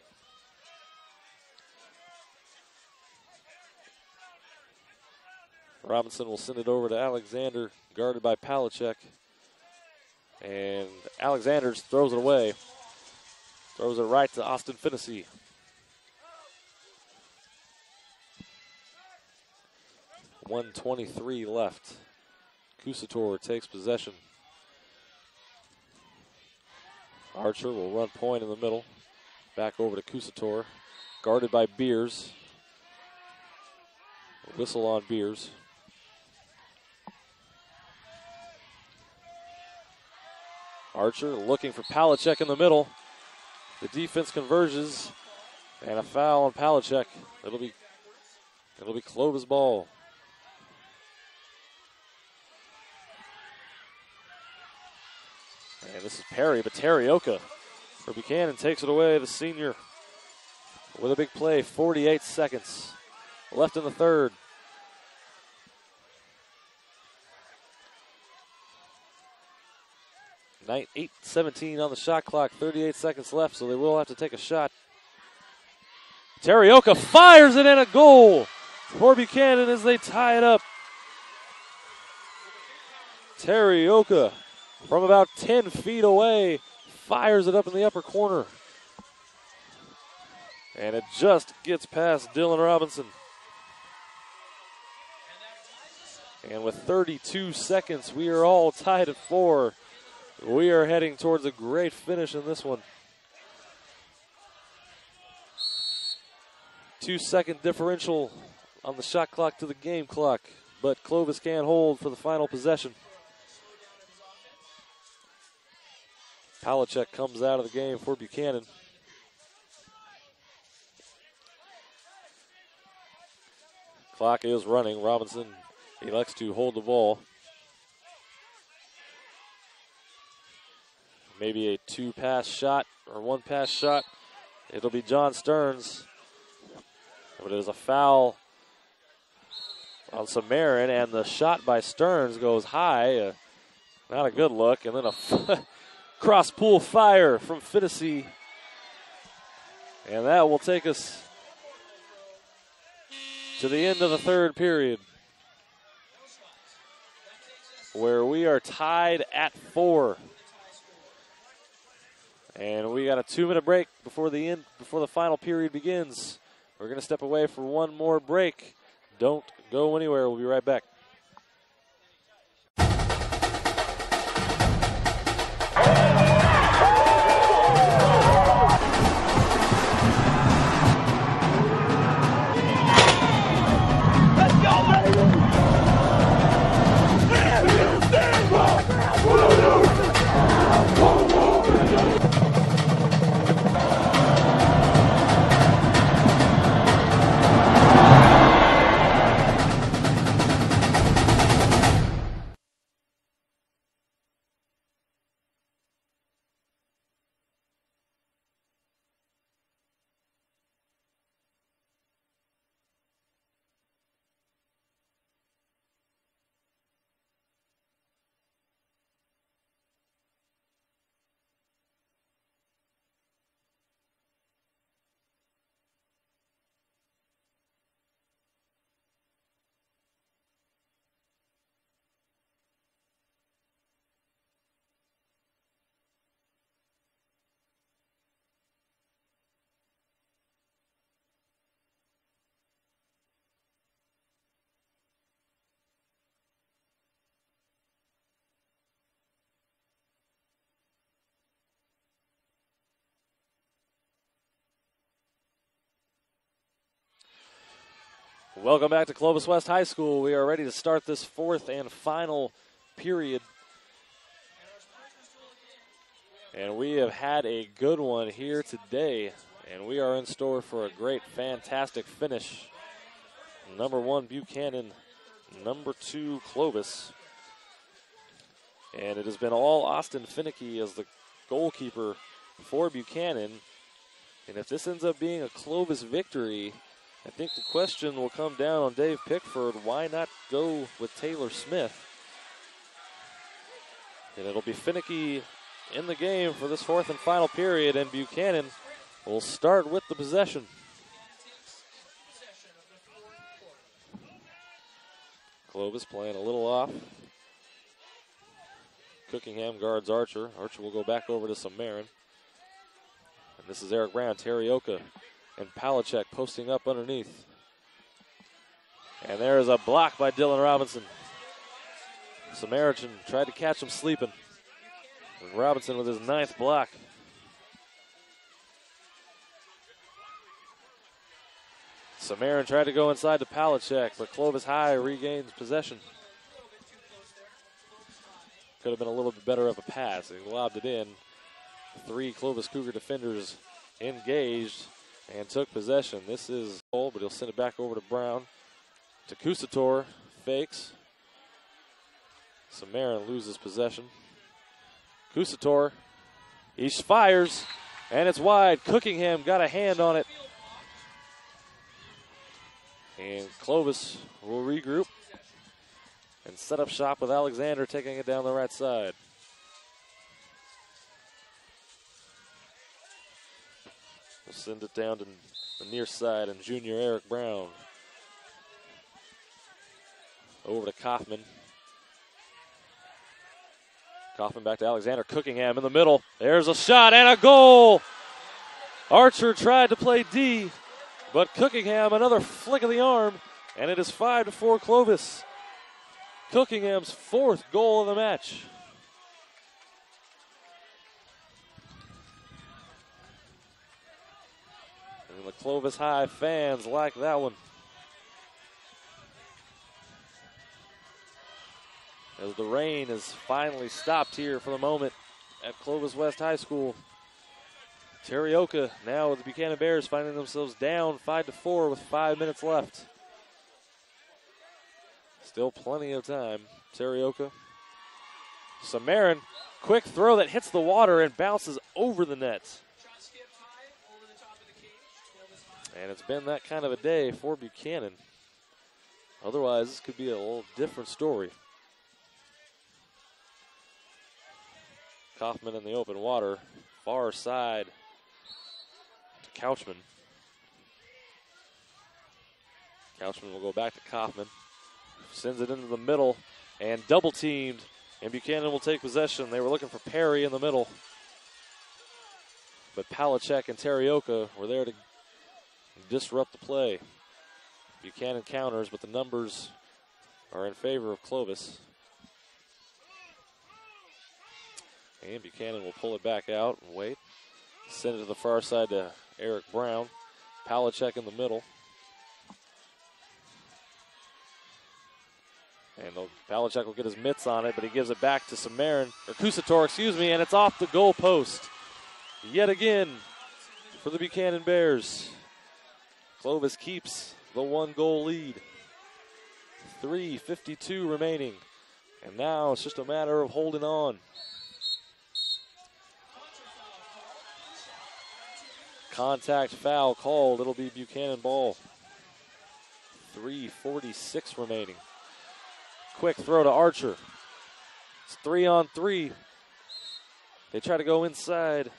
Robinson will send it over to Alexander, guarded by Palachek. And Alexander throws it away. Throws it right to Austin Finnessy. .123 left. Kusator takes possession. Archer will run point in the middle. Back over to Kusator. Guarded by Beers. Whistle on Beers. Archer looking for Palachek in the middle. The defense converges, and a foul on Palachek. It'll be Clovis ball. And this is Perry, but Terioka for Buchanan takes it away. The senior with a big play. 48 seconds left in the third. 8:17 on the shot clock, 38 seconds left, so they will have to take a shot. Terioka fires it in, a goal for Buchanan as they tie it up. Terioka from about 10 feet away fires it up in the upper corner. And it just gets past Dylan Robinson. And with 32 seconds, we are all tied at 4. We are heading towards a great finish in this one. 2-second differential on the shot clock to the game clock, but Clovis can't hold for the final possession. Palachek comes out of the game for Buchanan. Clock is running. Robinson elects to hold the ball. Maybe a 2-pass shot or 1-pass shot. It'll be John Stearns. But it is a foul on Samarin, and the shot by Stearns goes high. Not a good look. And then a cross-pool fire from Finnessy. And that will take us to the end of the third period, where we are tied at 4. And we got a 2-minute break before the final period begins. We're going to step away for one more break. Don't go anywhere. We'll be right back. Welcome back to Clovis West High School. We are ready to start this fourth and final period. And we have had a good one here today. And we are in store for a great, fantastic finish. Number 1, Buchanan. Number 2, Clovis. And it has been all Austin Finicky as the goalkeeper for Buchanan. And if this ends up being a Clovis victory, I think the question will come down on Dave Pickford. Why not go with Taylor Smith? And it'll be Finicky in the game for this fourth and final period, and Buchanan will start with the possession. Clovis playing a little off. Cookingham guards Archer. Archer will go back over to Samarin. And this is Eric Brown, Terioka, and Palachek posting up underneath. And there is a block by Dylan Robinson. Samaritan tried to catch him sleeping. And Robinson with his 9th block. Samarin tried to go inside to Palachek, but Clovis High regains possession. Could have been a little bit better of a pass. He lobbed it in. 3 Clovis Cougar defenders engaged and took possession. This is goal, but he'll send it back over to Brown. To Kusator, fakes. Samarin loses possession. Kusator, he fires, and it's wide. Cookingham got a hand on it. And Clovis will regroup and set up shop with Alexander taking it down the right side. We'll send it down to the near side, and junior Eric Brown. Over to Kaufman. Kaufman back to Alexander. Cookingham in the middle. There's a shot and a goal. Archer tried to play D, but Cookingham another flick of the arm, and it is 5-4 Clovis. Cookingham's 4th goal of the match. And the Clovis High fans like that one. As the rain has finally stopped here for the moment at Clovis West High School. Terioka now with the Buchanan Bears finding themselves down 5-4 with 5 minutes left. Still plenty of time. Terioka. Samarin, quick throw that hits the water and bounces over the net. And it's been that kind of a day for Buchanan. Otherwise, this could be a little different story. Kaufman in the open water, far side to Couchman. Couchman will go back to Kaufman. Sends it into the middle and double teamed, and Buchanan will take possession. They were looking for Perry in the middle, but Palachek and Terioka were there to disrupt the play. Buchanan counters, but the numbers are in favor of Clovis. And Buchanan will pull it back out and wait. Send it to the far side to Eric Brown. Palachek in the middle. And Palachek will get his mitts on it, but he gives it back to Samarin, or Kusator, and it's off the goal post. Yet again for the Buchanan Bears. Clovis keeps the 1-goal lead. 3:52 remaining. And now it's just a matter of holding on. Contact foul called. It'll be Buchanan ball. 3:46 remaining. Quick throw to Archer. It's 3-on-3. They try to go inside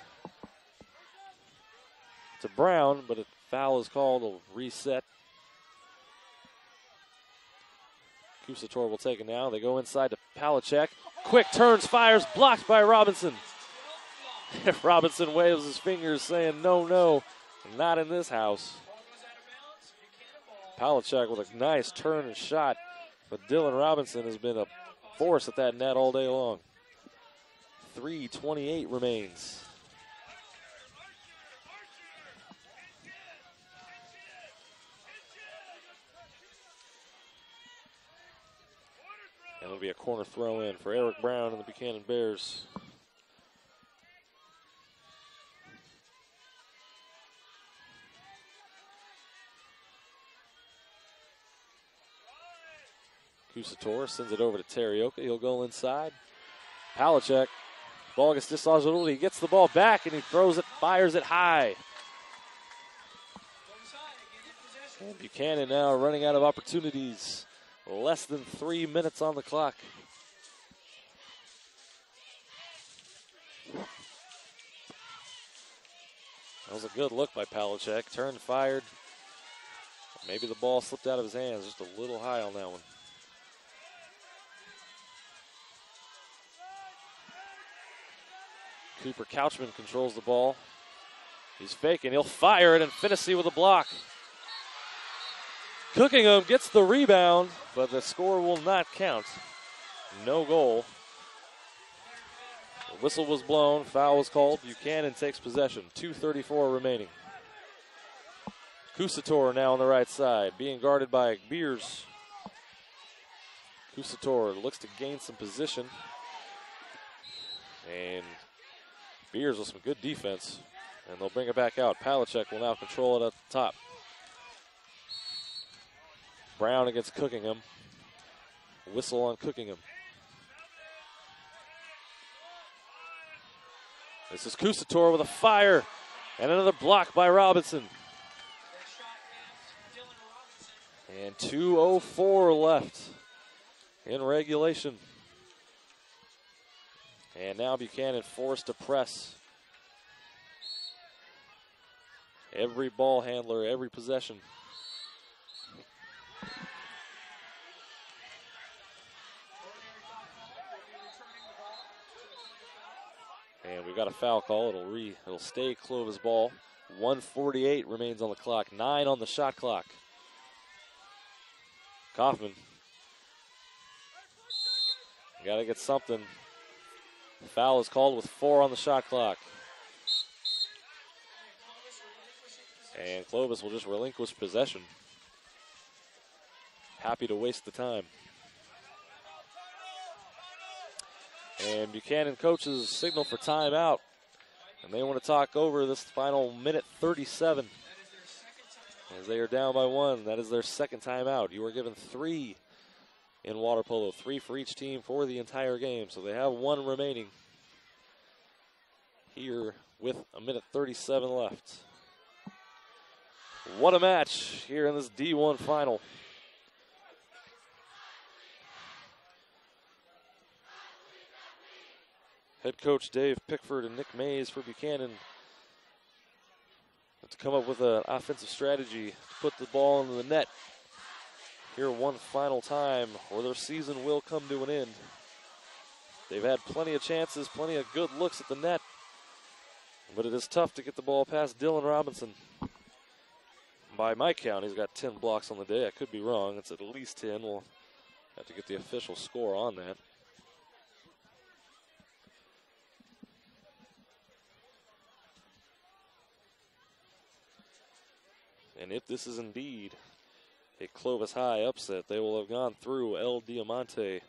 to Brown, but a foul is called. They'll reset. Kusator will take it now. They go inside to Palachek. Quick turns, fires, blocked by Robinson. Robinson waves his fingers saying, no, not in this house. Palachek with a nice turn and shot, but Dylan Robinson has been a force at that net all day long. 3:28 remains. That'll be a corner throw in for Eric Brown and the Buchanan Bears. Kusator sends it over to Terioka. He'll go inside. Palachek. Ball gets dislodged a little. He gets the ball back and he throws it, fires it high. And Buchanan now running out of opportunities. Less than 3 minutes on the clock. That was a good look by Palachek. Turned, fired. Maybe the ball slipped out of his hands just a little high on that one. Cooper Couchman controls the ball. He's faking. He'll fire it, and Finnessy with a block. Cookingham gets the rebound, but the score will not count. No goal. The whistle was blown. Foul was called. Buchanan takes possession. 2:34 remaining. Kusator now on the right side, being guarded by Beers. Kusator looks to gain some position. And Beers with some good defense. And they'll bring it back out. Palachek will now control it at the top. Brown against Cookingham. Whistle on Cookingham. This is Kusator with a fire. And another block by Robinson. And 2:04 left in regulation. And now Buchanan forced to press. Every ball handler, every possession. And we've got a foul call. It'll stay Clovis ball. 1:48 remains on the clock. 9 on the shot clock. Kaufman. Got to get something. Foul is called with 4 on the shot clock. And Clovis will just relinquish possession. Happy to waste the time. And Buchanan coaches signal for timeout. And they want to talk over this final minute 37. As they are down by 1, that is their second timeout. You were given 3 in water polo, 3 for each team for the entire game. So they have 1 remaining here with a minute 37 left. What a match here in this D1 final. Head coach Dave Pickford and Nick Mays for Buchanan to come up with an offensive strategy to put the ball into the net here one final time, or their season will come to an end. They've had plenty of chances, plenty of good looks at the net, but it is tough to get the ball past Dylan Robinson. By my count, he's got 10 blocks on the day. I could be wrong. It's at least 10. We'll have to get the official score on that. And if this is indeed a Clovis High upset, they will have gone through El Diamante,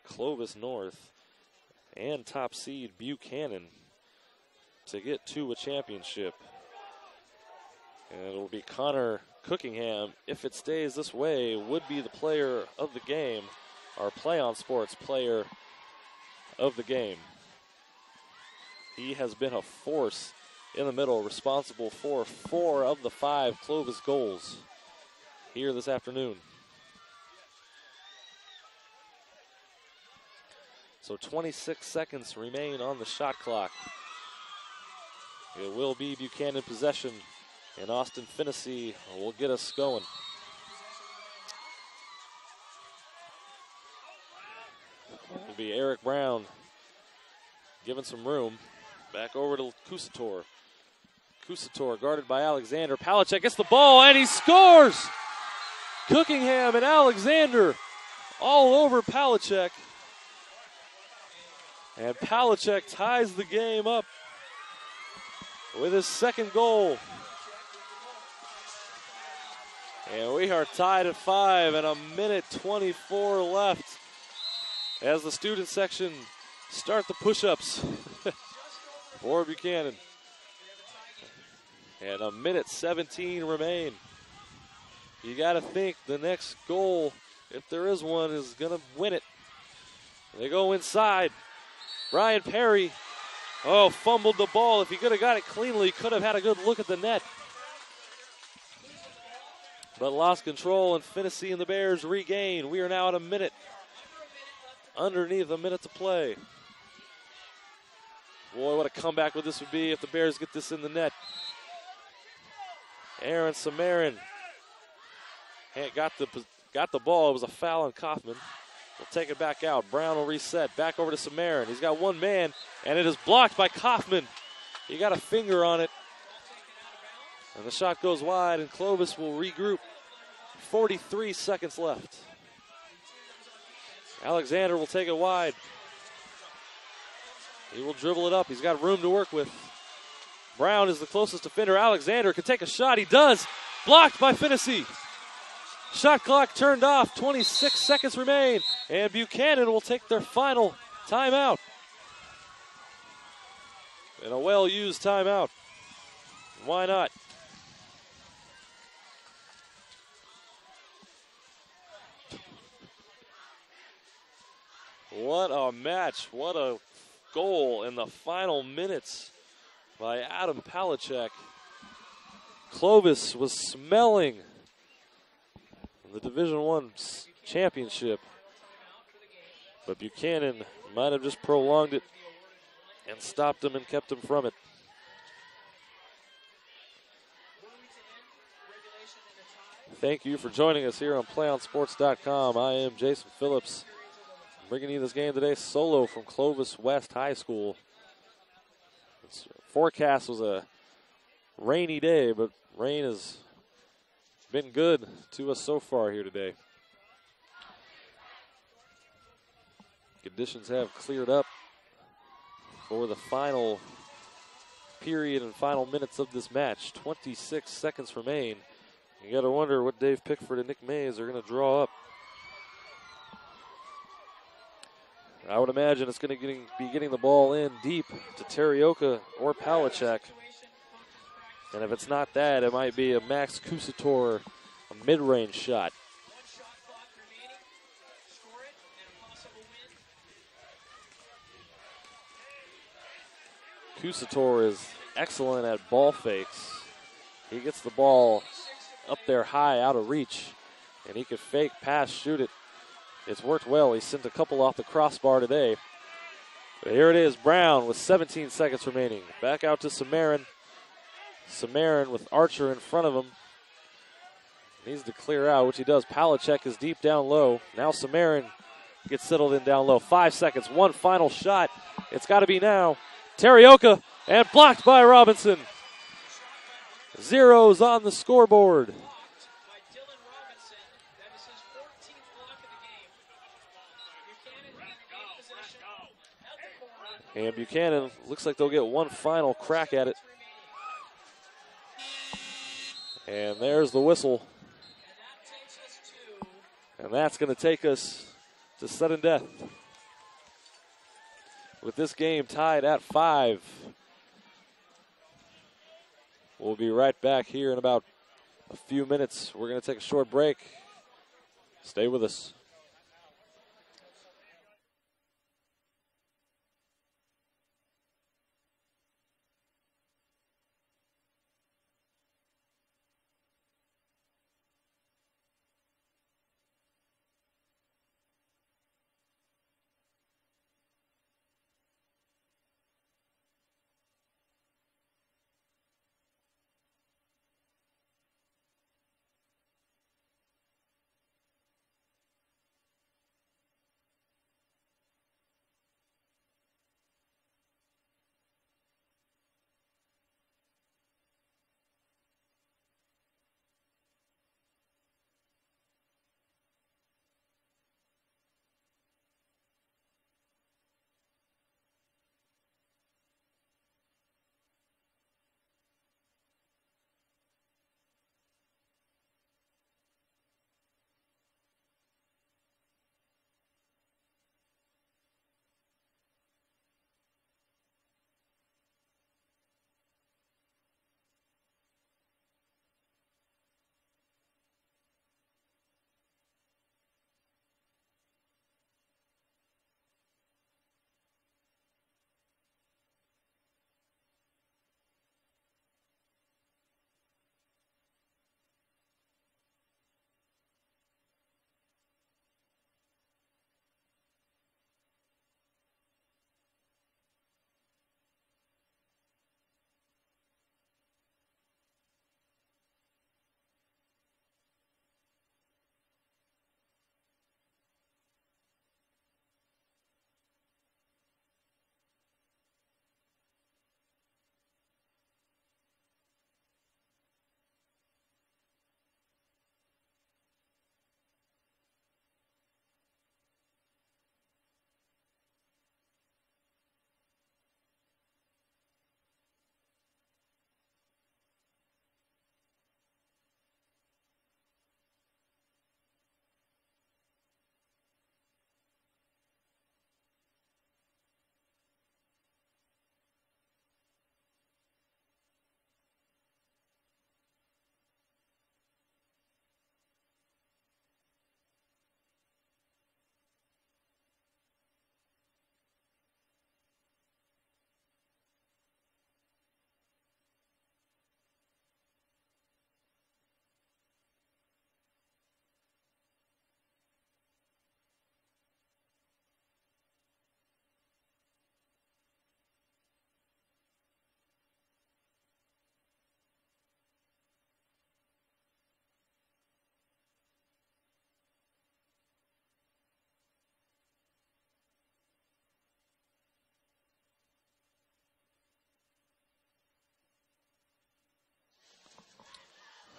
Clovis North, and top seed Buchanan to get to a championship. And it'll be Connor Cookingham, if it stays this way, would be the player of the game, our PlayOn Sports player of the game. He has been a force in the middle, responsible for 4 of the 5 Clovis goals here this afternoon. So 26 seconds remain on the shot clock. It will be Buchanan possession, and Austin Finnessy will get us going. It'll be Eric Brown giving some room. Back over to Kusator. Kusator guarded by Alexander. Palachek gets the ball and he scores! Cookingham and Alexander all over Palachek. And Palachek ties the game up with his second goal. And we are tied at 5 and a minute 24 left as the student section start the push-ups for Buchanan. And a minute 17 remain. You got to think the next goal, if there is one, is going to win it. They go inside. Ryan Perry, fumbled the ball. If he could have got it cleanly, could have had a good look at the net. But lost control, and Finney and the Bears regain. We are now at a minute. Underneath a minute to play. Boy, what a comeback this would be if the Bears get this in the net. Aaron Samarin got the ball. It was a foul on Kaufman. We'll take it back out. Brown will reset. Back over to Samarin. He's got one man, and it is blocked by Kaufman. He got a finger on it. And the shot goes wide, and Clovis will regroup. 43 seconds left. Alexander will take it wide. He will dribble it up. He's got room to work with. Brown is the closest defender. Alexander can take a shot. He does. Blocked by Finney. Shot clock turned off. 26 seconds remain. And Buchanan will take their final timeout. And a well-used timeout. Why not? What a match. What a goal in the final minutes by Adam Palachek. Clovis was smelling the Division I championship, but Buchanan might have just prolonged it and stopped them and kept them from it. Thank you for joining us here on PlayOnSports.com. I am Jason Phillips, bringing you this game today solo from Clovis West High School. Its forecast was a rainy day, but rain has been good to us so far here today. Conditions have cleared up for the final period and final minutes of this match. 26 seconds remain. You got to wonder what Dave Pickford and Nick Mays are going to draw up. I would imagine it's going to be getting the ball in deep to Terioka or Palachek. And if it's not that, it might be a Max Kusator, a mid-range shot. Kusator is excellent at ball fakes. He gets the ball up there high, out of reach, and he can fake, pass, shoot it. It's worked well. He sent a couple off the crossbar today. But here it is, Brown with 17 seconds remaining. Back out to Samarin. Samarin with Archer in front of him. Needs to clear out, which he does. Palachek is deep down low. Now Samarin gets settled in down low. 5 seconds, one final shot. It's got to be now. Terioka, and blocked by Robinson. Zeros on the scoreboard. And Buchanan looks like they'll get one final crack at it. And there's the whistle. And that's going to take us to sudden death. With this game tied at 5. We'll be right back here in about a few minutes. We're going to take a short break. Stay with us.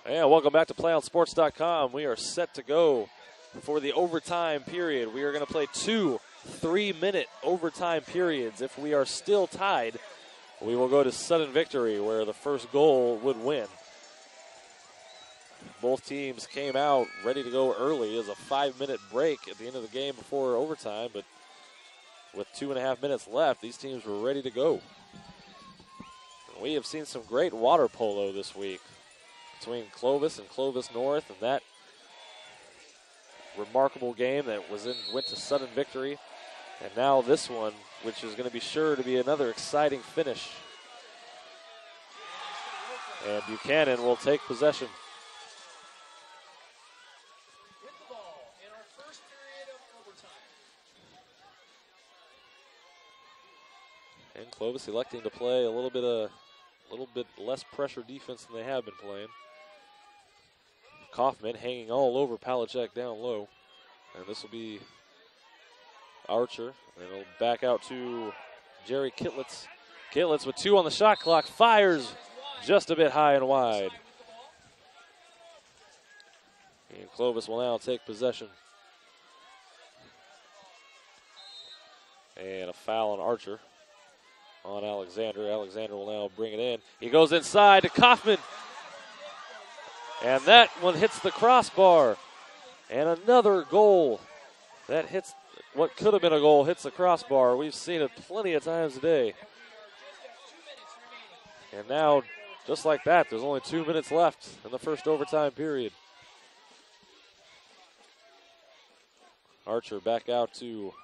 And welcome back to PlayOnSports.com. We are set to go for the overtime period. We are going to play 2 3-minute overtime periods. If we are still tied, we will go to sudden victory, where the first goal would win. Both teams came out ready to go early as a 5-minute break at the end of the game before overtime, but with 2.5 minutes left, these teams were ready to go. We have seen some great water polo this week between Clovis and Clovis North, and that remarkable game that went to sudden victory. And now this one, which is going to be sure to be another exciting finish. And Buchanan will take possession. And Clovis electing to play a little bit less pressure defense than they have been playing. Kaufman hanging all over Palachek down low. And this will be Archer. And it'll back out to Jerry Kitlitz. Kitlitz with 2 on the shot clock. Fires just a bit high and wide. And Clovis will now take possession. And a foul on Archer. On Alexander. Alexander will now bring it in. He goes inside to Kaufman. And that one hits the crossbar. And another goal that hits what could have been a goal, hits the crossbar. We've seen it plenty of times today. And now, just like that, there's only 2 minutes left in the first overtime period. Archer back out to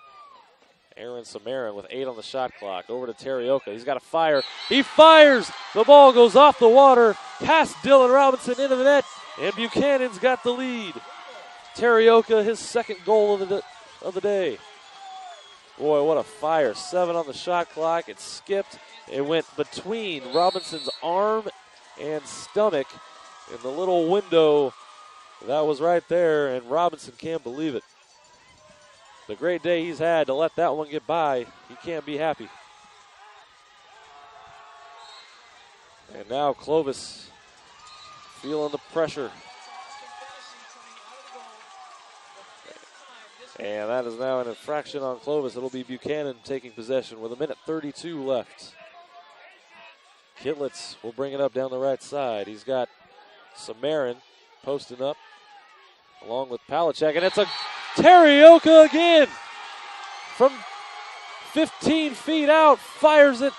Aaron Samarin with 8 on the shot clock. Over to Terioka. He's got to fire. He fires! The ball goes off the water, past Dylan Robinson into the net, and Buchanan's got the lead. Terioka, his second goal of the day. Boy, what a fire. 7 on the shot clock. It skipped. It went between Robinson's arm and stomach in the little window that was right there, and Robinson can't believe it. The great day he's had, to let that one get by, he can't be happy. And now Clovis feeling the pressure. And that is now an infraction on Clovis. It'll be Buchanan taking possession with 1:32 left. Kitlitz will bring it up down the right side. He's got Samarin posting up along with Palachek, and it's a Terioka again from 15 feet out, fires it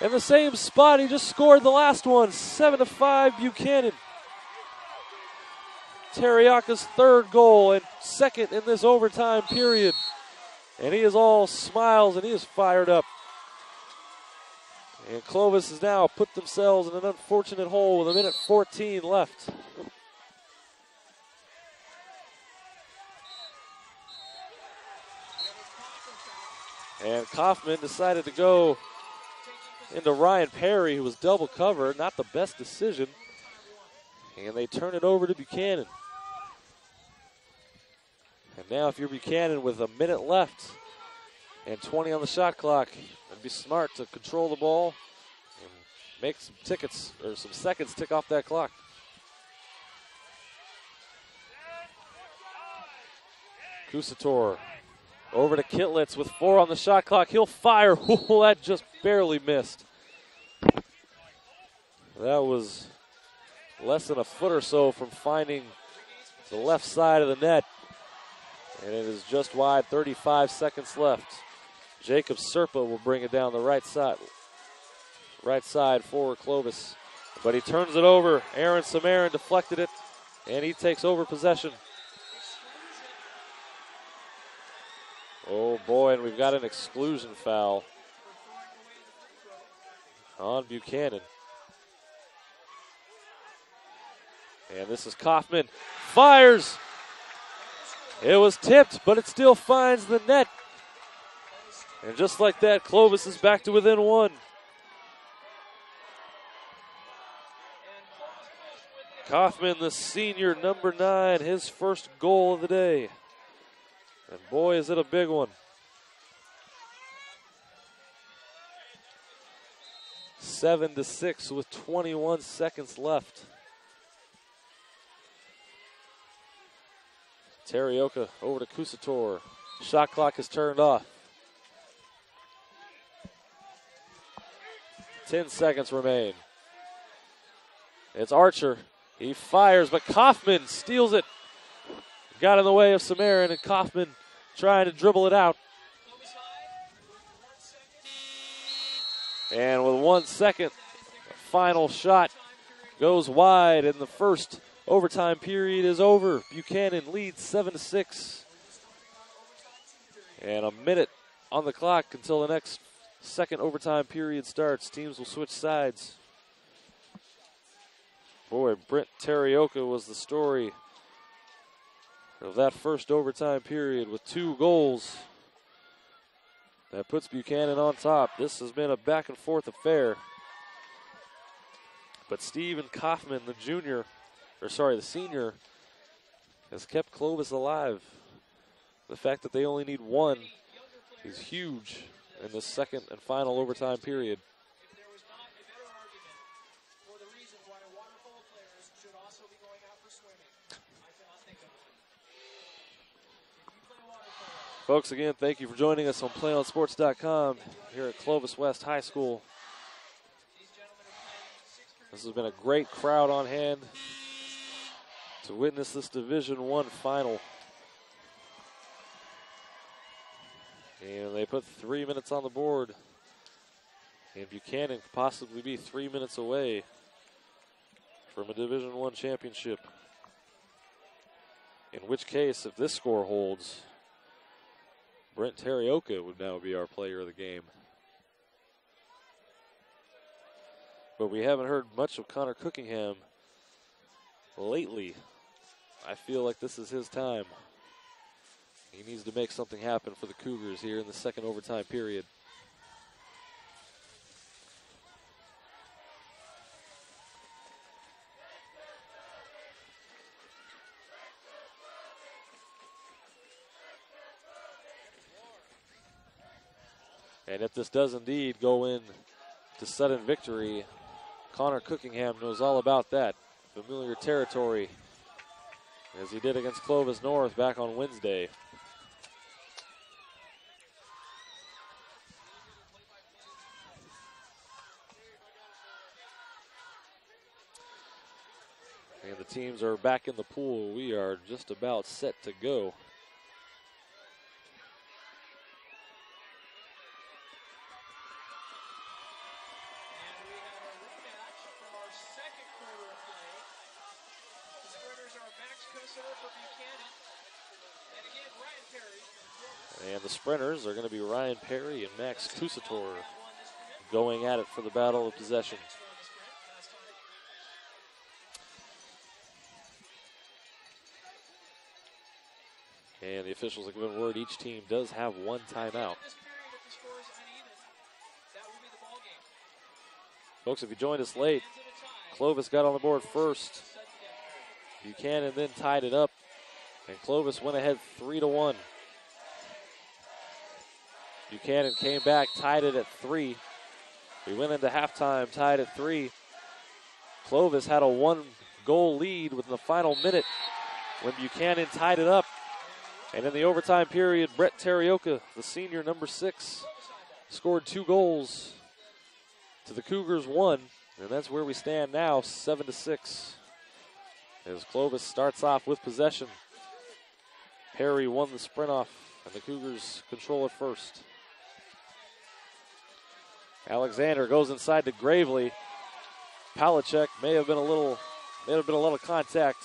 in the same spot he just scored the last one. 7-5 Buchanan. Terioka's third goal and second in this overtime period. And he is all smiles and he is fired up. And Clovis has now put themselves in an unfortunate hole with 1:14 left. And Kaufman decided to go into Ryan Perry, who was double covered. Not the best decision. And they turn it over to Buchanan. And now if you're Buchanan with 1 minute left and 20 on the shot clock, it'd be smart to control the ball and make some some seconds tick off that clock. Kusator over to Kitlitz with 4 on the shot clock. He'll fire. That just barely missed. That was less than a foot or so from finding the left side of the net. And it is just wide, 35 seconds left. Jacob Serpa will bring it down the right side. Right side for Clovis. But he turns it over. Aaron Samarin deflected it, and he takes over possession. Oh boy, and we've got an exclusion foul on Buchanan. And this is Kaufman. Fires! It was tipped, but it still finds the net. And just like that, Clovis is back to within 1. Kaufman, the senior, number 9, his first goal of the day. And boy, is it a big one. 7-6 with 21 seconds left. Terioka over to Kusator. Shot clock is turned off. 10 seconds remain. It's Archer. He fires, but Kaufman steals it. Got in the way of Samarin, and Kaufman trying to dribble it out. And with 1 second, the final shot goes wide, and the first overtime period is over. Buchanan leads 7-6. And a minute on the clock until the next second overtime period starts. Teams will switch sides. Boy, Brent Terioka was the story of that first overtime period with 2 goals. That puts Buchanan on top. This has been a back and forth affair. But Steven Kaufman, the senior, has kept Clovis alive. The fact that they only need 1 is huge in the second and final overtime period. Folks, again, thank you for joining us on PlayOnSports.com here at Clovis West High School. This has been a great crowd on hand to witness this Division I final. And they put 3 minutes on the board. And Buchanan could possibly be 3 minutes away from a Division I championship. In which case, if this score holds, Brent Terioka would now be our player of the game. But we haven't heard much of Connor Cookingham lately. I feel like this is his time. He needs to make something happen for the Cougars here in the second overtime period. And if this does indeed go in to sudden victory, Connor Cookingham knows all about that. Familiar territory, as he did against Clovis North back on Wednesday. And the teams are back in the pool. We are just about set to go. And the sprinters are going to be Ryan Perry and Max Kusator going at it for the battle of possession. And the officials have given word each team does have 1 timeout. Folks, if you joined us late, Clovis got on the board first. Buchanan then tied it up, and Clovis went ahead 3-1. Buchanan came back, tied it at 3. We went into halftime, tied at 3. Clovis had a 1-goal lead within the final minute when Buchanan tied it up. And in the overtime period, Brett Terioka, the senior, number 6, scored 2 goals to the Cougars 1. And that's where we stand now, 7-6. As Clovis starts off with possession. Perry won the sprint off, and the Cougars control it first. Alexander goes inside to Gravely. Palachek may have been a little contact.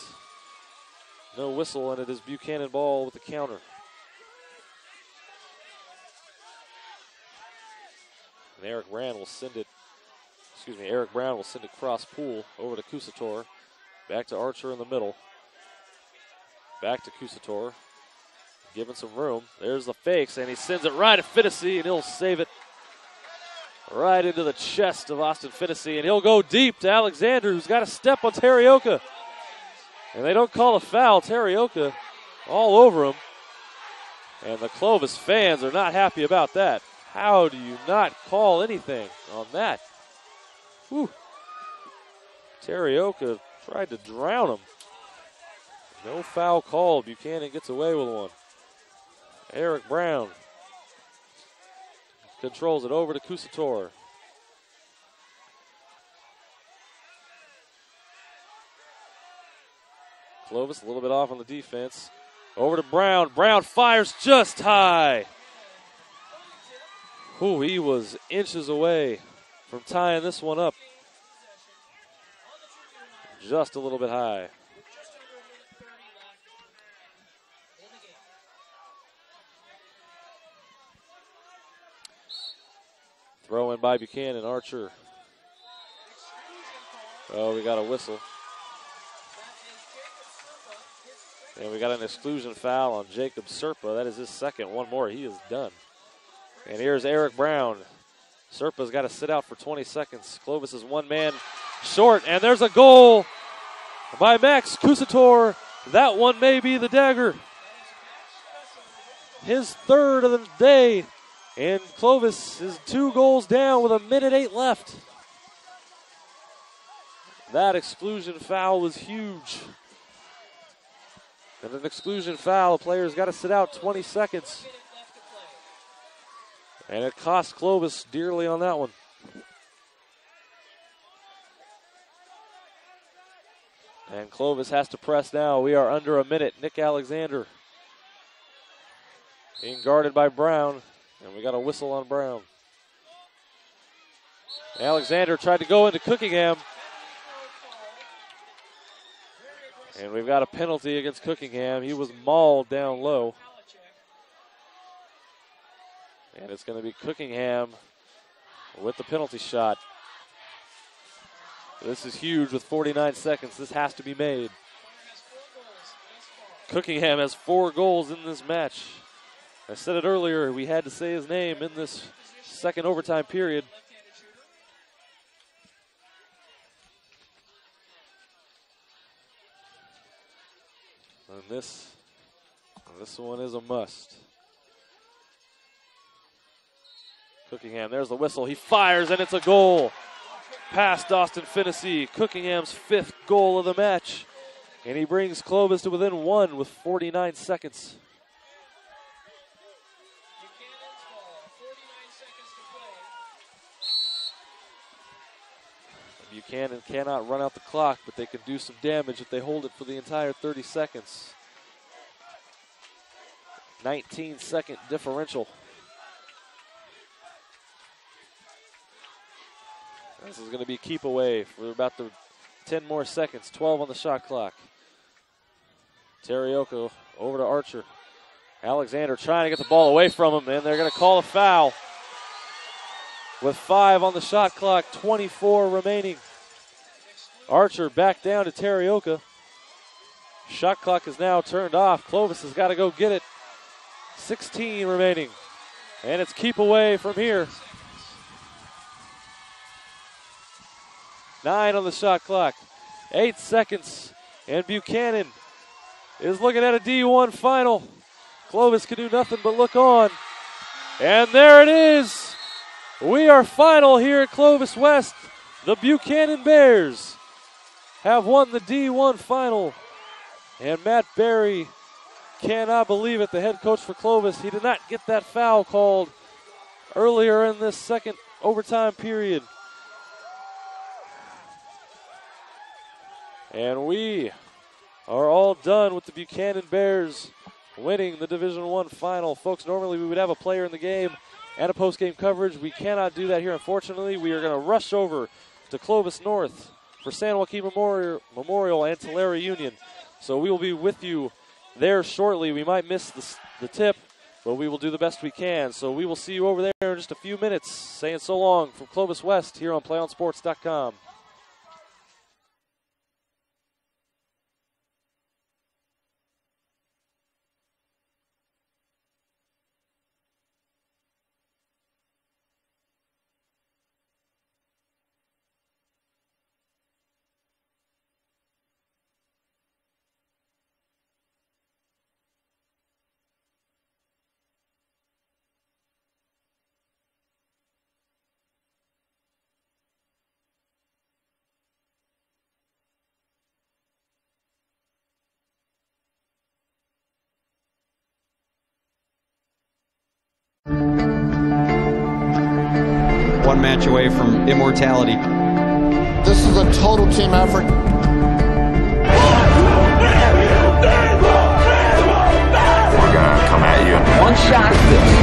No whistle, and it is Buchanan ball with the counter. And Eric Brown will send it cross pool over to Kusator. Back to Archer in the middle. Back to Kusator. Giving some room. There's the fakes, and he sends it right at Fittersy, and he'll save it right into the chest of Austin Fittersy, and he'll go deep to Alexander, who's got a step on Terioka. And they don't call a foul. Terioka all over him. And the Clovis fans are not happy about that. How do you not call anything on that? Whew. Terioka tried to drown him. No foul called. Buchanan gets away with one. Eric Brown controls it over to Cusator. Clovis a little bit off on the defense. Over to Brown. Brown fires just high. Ooh, he was inches away from tying this one up. Just a little bit high. Throw in by Buchanan. Archer. Oh, we got a whistle. And we got an exclusion foul on Jacob Serpa. That is his second. One more. He is done. And here's Eric Brown. Serpa's got to sit out for 20 seconds. Clovis is one man short. And there's a goal by Max Cusator. That one may be the dagger. His third of the day. And Clovis is 2 goals down with 1:08 left. That exclusion foul was huge. And an exclusion foul, a player's got to sit out 20 seconds. And it cost Clovis dearly on that one. And Clovis has to press now. We are under a minute. Nick Alexander being guarded by Brown. And we got a whistle on Brown. Alexander tried to go into Cookingham. And we've got a penalty against Cookingham. He was mauled down low. And it's going to be Cookingham with the penalty shot. This is huge with 49 seconds. This has to be made. Cookingham has 4 goals in this match. I said it earlier, we had to say his name in this second overtime period. And this one is a must. Cookingham, there's the whistle. He fires, and it's a goal. Past Austin Finnessy, Cookingham's 5th goal of the match. And he brings Clovis to within 1 with 49 seconds. Buchanan cannot run out the clock, but they can do some damage if they hold it for the entire 30 seconds. 19-second differential. This is going to be keep away for about the 10 more seconds. 12 on the shot clock. Teriyoko over to Archer. Alexander trying to get the ball away from him, and they're going to call a foul. With 5 on the shot clock, 24 remaining. Archer back down to Teriyoko. Shot clock is now turned off. Clovis has got to go get it. 16 remaining. And it's keep away from here. 9 on the shot clock. 8 seconds. And Buchanan is looking at a D1 final. Clovis can do nothing but look on. And there it is. We are final here at Clovis West. The Buchanan Bears have won the D1 final. And Matt Berry cannot believe it, the head coach for Clovis. He did not get that foul called earlier in this second overtime period. And we are all done with the Buchanan Bears winning the Division I final. Folks, normally we would have a player in the game and a post-game coverage. We cannot do that here, unfortunately. We are going to rush over to Clovis North for San Joaquin Memorial and Tulare Union. So we will be with you there shortly. We might miss the tip, but we will do the best we can. So we will see you over there in just a few minutes. Saying so long from Clovis West here on PlayOnSports.com. one match away from immortality. This is a total team effort. We're gonna come at you in one shot.